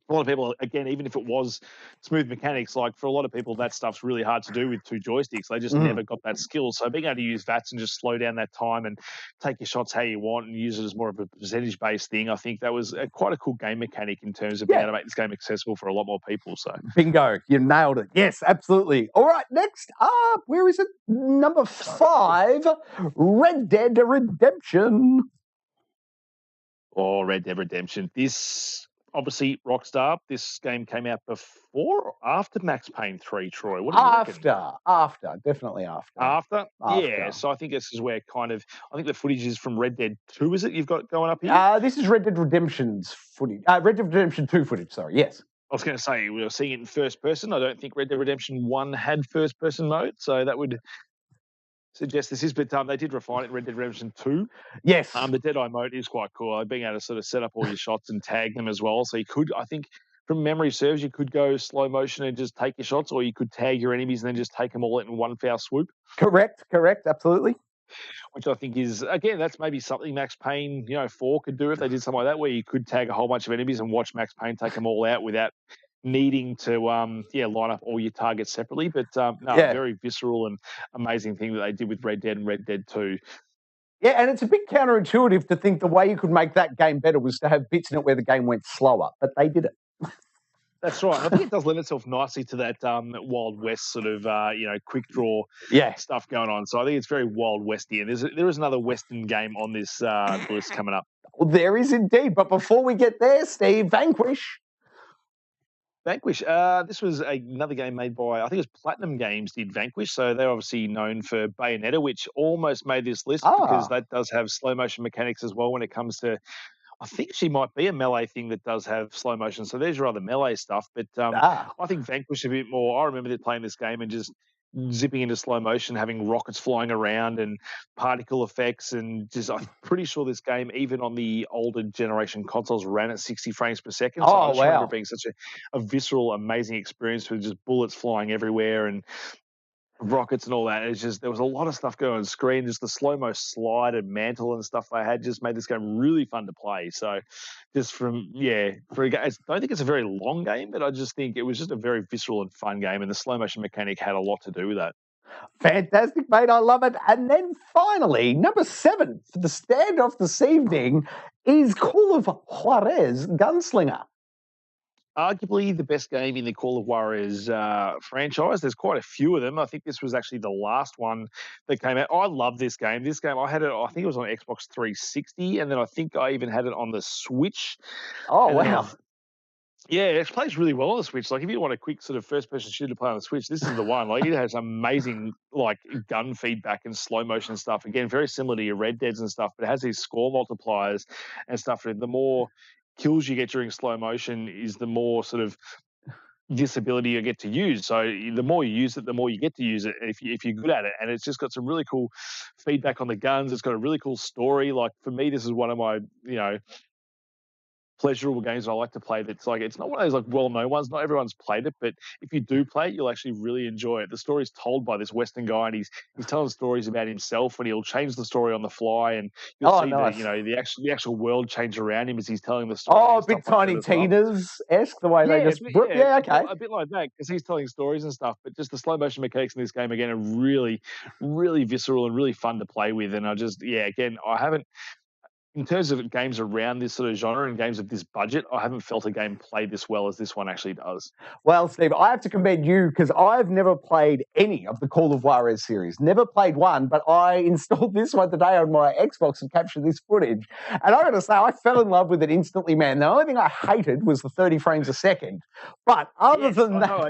For a lot of people, again, even if it was smooth mechanics, for a lot of people, that stuff's really hard to do with 2 joysticks. They just never got that skill. So being able to use VATS and just slow down that time and take your shots how you want and use it as more of a percentage-based thing, I think that was quite a cool game mechanic in terms of being able to make this game accessible for a lot more people. So bingo, you nailed it. Yes, absolutely. All right, next up, where is it? Number 5, Red Dead Redemption. Oh, Red Dead Redemption. This... Obviously, Rockstar, this game came out before or after Max Payne 3, Troy? What do you reckon? After, definitely after. After? Yeah, so I think this is where I think the footage is from Red Dead 2, is it, you've got going up here? This is Red Dead Redemption's footage. Red Dead Redemption 2 footage, sorry, yes. I was going to say, we were seeing it in first person. I don't think Red Dead Redemption 1 had first person mode, so that would suggest this is, but they did refine it in Red Dead Redemption 2. Yes. The Deadeye mode is quite cool. Being able to sort of set up all your shots and tag them as well. So you could, I think, from memory serves, you could go slow motion and just take your shots, or you could tag your enemies and then just take them all in one foul swoop. Correct, absolutely. Which I think is, again, that's maybe something Max Payne, 4 could do if they did something like that, where you could tag a whole bunch of enemies and watch Max Payne take them all out without needing to line up all your targets separately. But very visceral and amazing thing that they did with Red Dead and Red Dead 2. Yeah, and it's a bit counterintuitive to think the way you could make that game better was to have bits in it where the game went slower, but they did it. That's right. I think it does lend itself nicely to that Wild West sort of quick draw stuff going on. So I think it's very Wild Westy, and there is another Western game on this list coming up. Well, there is indeed. But before we get there, Steve, Vanquish. This was another game made by, I think it was Platinum Games did Vanquish, so they're obviously known for Bayonetta, which almost made this list because that does have slow motion mechanics as well when it comes to, I think she might be a melee thing that does have slow motion, so there's your other melee stuff, but I think Vanquish a bit more. I remember playing this game and just zipping into slow motion, having rockets flying around and particle effects, and just I'm pretty sure this game, even on the older generation consoles, ran at 60 frames per second. So I just remember it being such a visceral, amazing experience with just bullets flying everywhere and rockets and all that. It's just, there was a lot of stuff going on screen. Just the slow-mo slide and mantle and stuff they had just made this game really fun to play. So just for a game, I don't think it's a very long game, but I just think it was just a very visceral and fun game, and the slow motion mechanic had a lot to do with that. Fantastic, mate. I love it. And then finally, number 7 for the standoff this evening is Call of Juarez Gunslinger. Arguably the best game in the Call of Juarez franchise. There's quite a few of them. I think this was actually the last one that came out. I love this game. This game, I had it, I think it was on Xbox 360, and then I think I even had it on the Switch. Oh, wow. Yeah, it plays really well on the Switch. If you want a quick sort of first-person shooter to play on the Switch, this is the one. It has amazing, gun feedback and slow motion stuff. Again, very similar to your Red Deads and stuff, but it has these score multipliers and stuff. The more kills you get during slow motion is the more sort of this ability you get to use. So the more you use it, the more you get to use it if you're good at it. And it's just got some really cool feedback on the guns. It's got a really cool story. For me, this is one of my, pleasurable games I like to play. That's it's not one of those well-known ones. Not everyone's played it, but if you do play it, you'll actually really enjoy it. The story's told by this Western guy, and he's telling stories about himself, and he'll change the story on the fly, and you'll see nice. The actual world change around him as he's telling the story. Oh, a bit Tiny Tina's-esque, the way they just... Yeah, okay. A bit like that, because he's telling stories and stuff, but just the slow-motion mechanics in this game, again, are really, really visceral and really fun to play with, and I haven't... in terms of games around this sort of genre and games of this budget, I haven't felt a game played this well as this one actually does. Well, Steve, I have to commend you because I've never played any of the Call of Juarez series. Never played one, but I installed this one today on my Xbox and captured this footage. And I got to say, I fell in love with it instantly, man. The only thing I hated was the 30 frames a second. But other than that,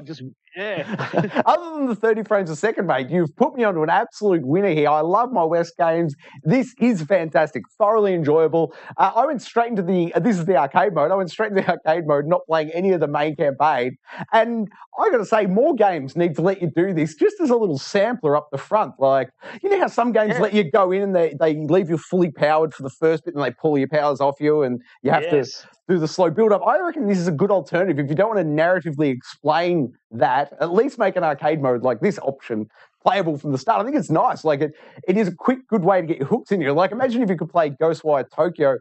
other than the 30 frames a second, mate, you've put me onto an absolute winner here. I love my West games. This is fantastic, thoroughly enjoyable. I went straight into this is the arcade mode. I went straight into the arcade mode, not playing any of the main campaign. And I got to say, more games need to let you do this just as a little sampler up the front. Like, you know how some games let you go in and they leave you fully powered for the first bit and they pull your powers off you and you have to do the slow build-up. I reckon this is a good alternative. If you don't want to narratively explain that, at least make an arcade mode like this option playable from the start. I think it's nice. Like it is a quick, good way to get your hooks in you. Like imagine if you could play Ghostwire Tokyo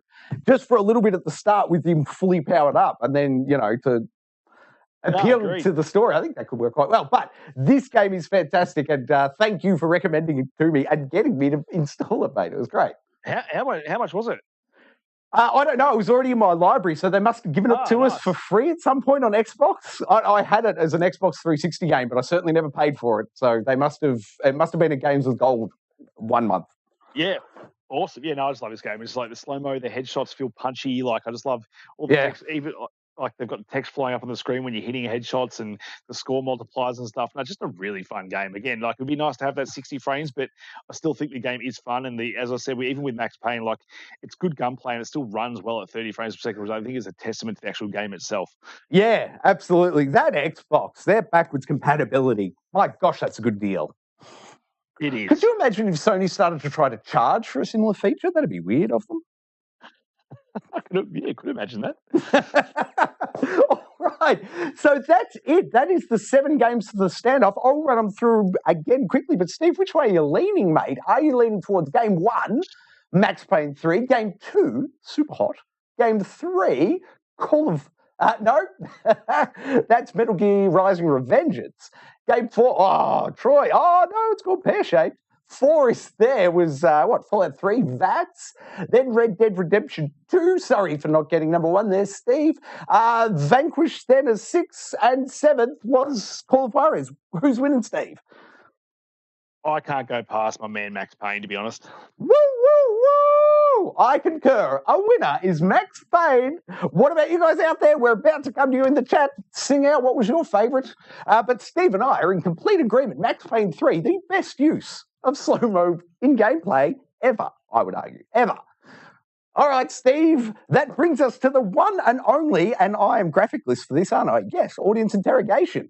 just for a little bit at the start with him fully powered up and then, to appeal to the story. I think that could work quite well. But this game is fantastic and thank you for recommending it to me and getting me to install it, mate. It was great. How much was it? I don't know. It was already in my library, so they must have given it to us for free at some point on Xbox. I had it as an Xbox 360 game, but I certainly never paid for it. So it must have been a Games with Gold 1 month. Yeah. Awesome. Yeah, no, I just love this game. It's like the slow-mo, the headshots feel punchy. Like, I just love all the text, even like they've got text flying up on the screen when you're hitting headshots and the score multipliers and stuff. No, just a really fun game. Again, like, it'd be nice to have that 60 frames, but I still think the game is fun. And as I said, even with Max Payne, like, it's good gunplay and it still runs well at 30 frames per second, which I think is a testament to the actual game itself. Yeah, absolutely. That Xbox, their backwards compatibility, my gosh, that's a good deal. It is. Could you imagine if Sony started to try to charge for a similar feature? That'd be weird of them. I could imagine that. All right. So that's it. That is the 7 games to the standoff. I'll run them through again quickly. But Steve, which way are you leaning, mate? Are you leaning towards game 1, Max Payne 3, game 2, Super Hot, game 3, Call of... no, that's Metal Gear Rising Revengeance. Game 4, Troy. Oh, no, it's called Pear-Shaped. 4 is there, was, Fallout 3, VATS, then Red Dead Redemption 2, sorry for not getting number 1 there, Steve. Vanquish then as 6, and 7th was Call of Juarez. Who's winning, Steve? I can't go past my man Max Payne, to be honest. Woo, woo, woo! I concur. A winner is Max Payne. What about you guys out there? We're about to come to you in the chat. Sing out what was your favourite. But Steve and I are in complete agreement. Max Payne 3, the best use of slow-mo in gameplay ever, I would argue, ever. All right, Steve, that brings us to the one and only, and I am graphicless for this, aren't I? Yes, audience interrogation.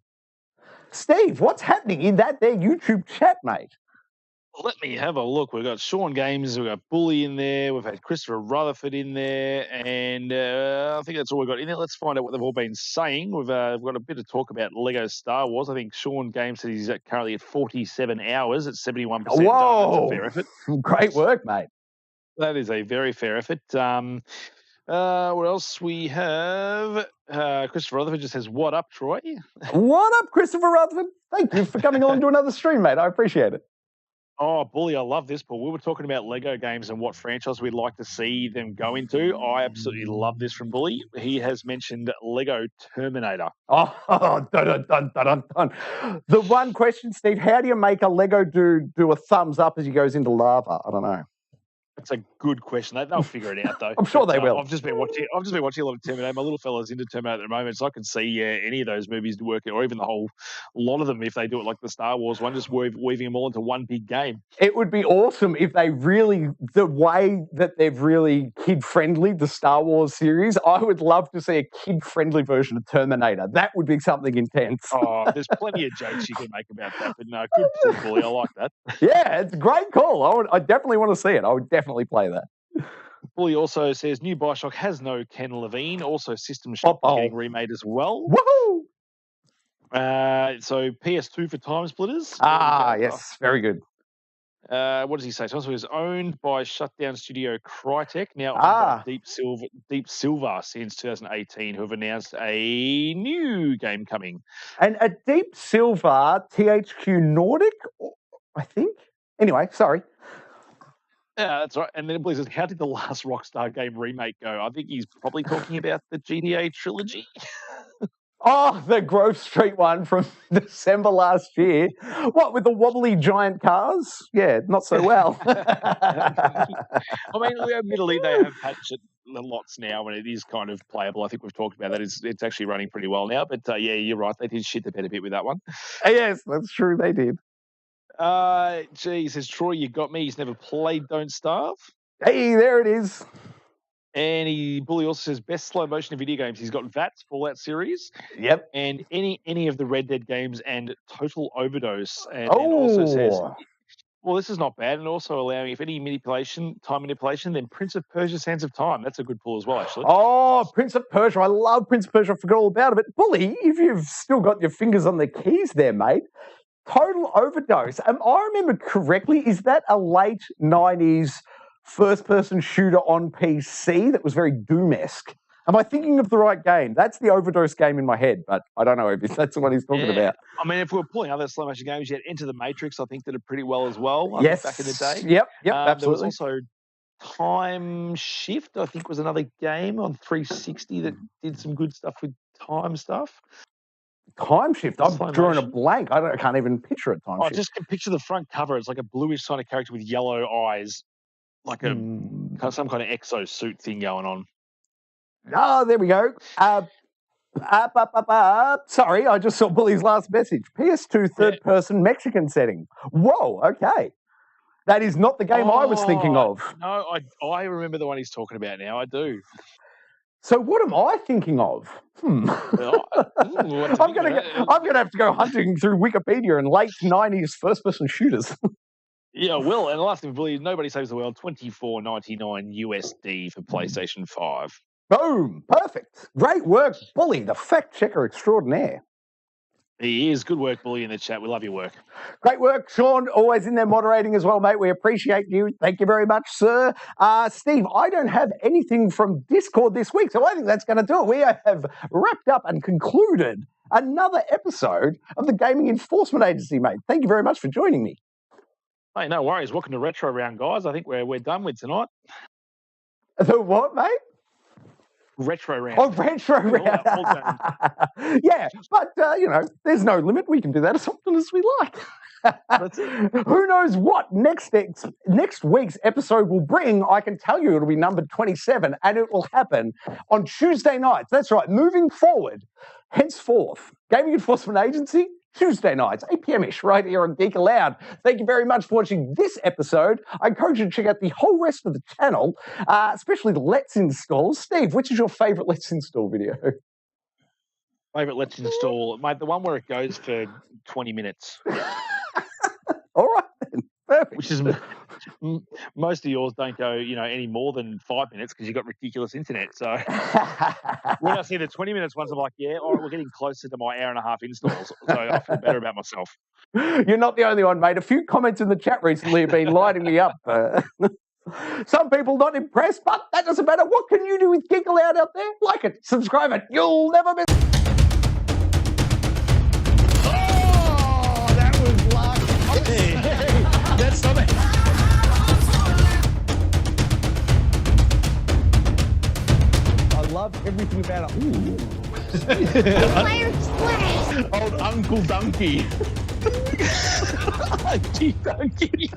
Steve, what's happening in that there YouTube chat, mate? Let me have a look. We've got Sean Games, we've got Bully in there, we've had Christopher Rutherford in there, and I think that's all we've got in there. Let's find out what they've all been saying. We've got a bit of talk about Lego Star Wars. I think Sean Games said he's currently at 47 hours at 71%. Whoa! That's a fair effort. Great work, mate. That is a very fair effort. What else we have? Christopher Rutherford just says, "What up, Troy?" What up, Christopher Rutherford? Thank you for coming along to another stream, mate. I appreciate it. Oh, Bully, I love this, Paul. We were talking about Lego games and what franchise we'd like to see them go into. I absolutely love this from Bully. He has mentioned Lego Terminator. Oh, dun, dun, dun, dun, dun. The one question, Steve, how do you make a Lego dude do a thumbs up as he goes into lava? I don't know. That's a good question. They'll figure it out, though. I'm sure they will. I've just been watching a lot of Terminator. My little fella's into Terminator at the moment, so I can see any of those movies working, or even a lot of them if they do it like the Star Wars one, just weaving them all into one big game. It would be awesome if they really, the way that they've really kid-friendly the Star Wars series, I would love to see a kid-friendly version of Terminator. That would be something intense. Oh, there's plenty of jokes you can make about that, but no, good pull, Bully. I like that. Yeah, it's a great call. I definitely want to see it. I would definitely play that. Bully also says new Bioshock has no Ken Levine. Also, System Shock getting remade as well. Woohoo! So PS2 for Time Splitters. Yes, very good. What does he say? So it was owned by shutdown studio Crytek, now owned by Deep Silver since 2018, who have announced a new game coming. And a Deep Silver, THQ Nordic, I think. Anyway, sorry. Yeah, that's right. And then Blizzard says, how did the last Rockstar game remake go? I think he's probably talking about the G.E.A. trilogy. Oh, the Grove Street one from December last year. What, with the wobbly giant cars? Yeah, not so well. I mean, admittedly, they have patched it lots now, and it is kind of playable. I think we've talked about that. It's actually running pretty well now. But yeah, you're right. They did shit the bed a bit with that one. Yes, that's true. They did. He says, Troy, you got me. He's never played Don't Starve. Hey, there it is. And Bully also says, best slow motion in video games. He's got VATS, Fallout series. Yep. And any of the Red Dead games and Total Overdose. And also says, well, this is not bad. And also allowing, if any time manipulation, then Prince of Persia, Sands of Time. That's a good pull as well, actually. Oh, Prince of Persia. I love Prince of Persia. I forgot all about it. But Bully, if you've still got your fingers on the keys there, mate, Total Overdose. I remember correctly, is that a late 90s first-person shooter on PC that was very Doom-esque? Am I thinking of the right game? That's the Overdose game in my head, but I don't know if that's the one he's talking about. I mean, if we're pulling other slow motion games, yet Enter the Matrix, I think did it pretty well as well. Yes, back in the day. Yep, absolutely. There was also Time Shift, I think, was another game on 360 that did some good stuff with time stuff. Time Shift. I've drawn a blank. I can't even picture it. Time Shift. Just picture the front cover. It's like a bluish kind of character with yellow eyes, like some kind of exo suit thing going on. Oh, there we go. Sorry, I just saw Bully's last message. PS2 third-person Mexican setting. Whoa, okay. That is not the game I was thinking of. No, I remember the one he's talking about now. I do. So what am I thinking of? I'm going to have to go hunting through Wikipedia and late 90s first-person shooters. Yeah, well, and the last thing, Bully, Nobody Saves the World, $24.99 USD for PlayStation 5. Boom! Perfect. Great work, Bully, the fact checker extraordinaire. He is. Good work, Bully, in the chat. We love your work. Great work, Sean. Always in there moderating as well, mate. We appreciate you. Thank you very much, sir. Steve, I don't have anything from Discord this week, so I think that's going to do it. We have wrapped up and concluded another episode of the Gaming Enforcement Agency, mate. Thank you very much for joining me. Hey, no worries. Welcome to Retro Round, guys. I think we're done with tonight. The what, mate? Retro Round. Oh, Retro Round. Yeah, but, there's no limit. We can do that as often as we like. That's it. Who knows what next week's episode will bring? I can tell you it'll be numbered 27, and it will happen on Tuesday nights. That's right. Moving forward, henceforth, Gaming Enforcement Agency, Tuesday nights, 8 p.m.-ish, right here on Geek Aloud. Thank you very much for watching this episode. I encourage you to check out the whole rest of the channel, especially the Let's Install. Steve, which is your favourite Let's Install video? Favourite Let's Install? Mate, the one where it goes for 20 minutes. All right, then. Perfect. Which is, most of yours don't go, any more than 5 minutes because you've got ridiculous internet. So when I see the 20 minutes ones, I'm like, yeah, all right, we're getting closer to my hour and a half installs. So I feel better about myself. You're not the only one, mate. A few comments in the chat recently have been lighting me up. Some people not impressed, but that doesn't matter. What can you do with Geek Aloud out there? Like it, subscribe it. You'll never miss. Oh, that was luck. Hey, that's something. I love everything about it. Fire splash! Old Uncle Donkey. G Donkey.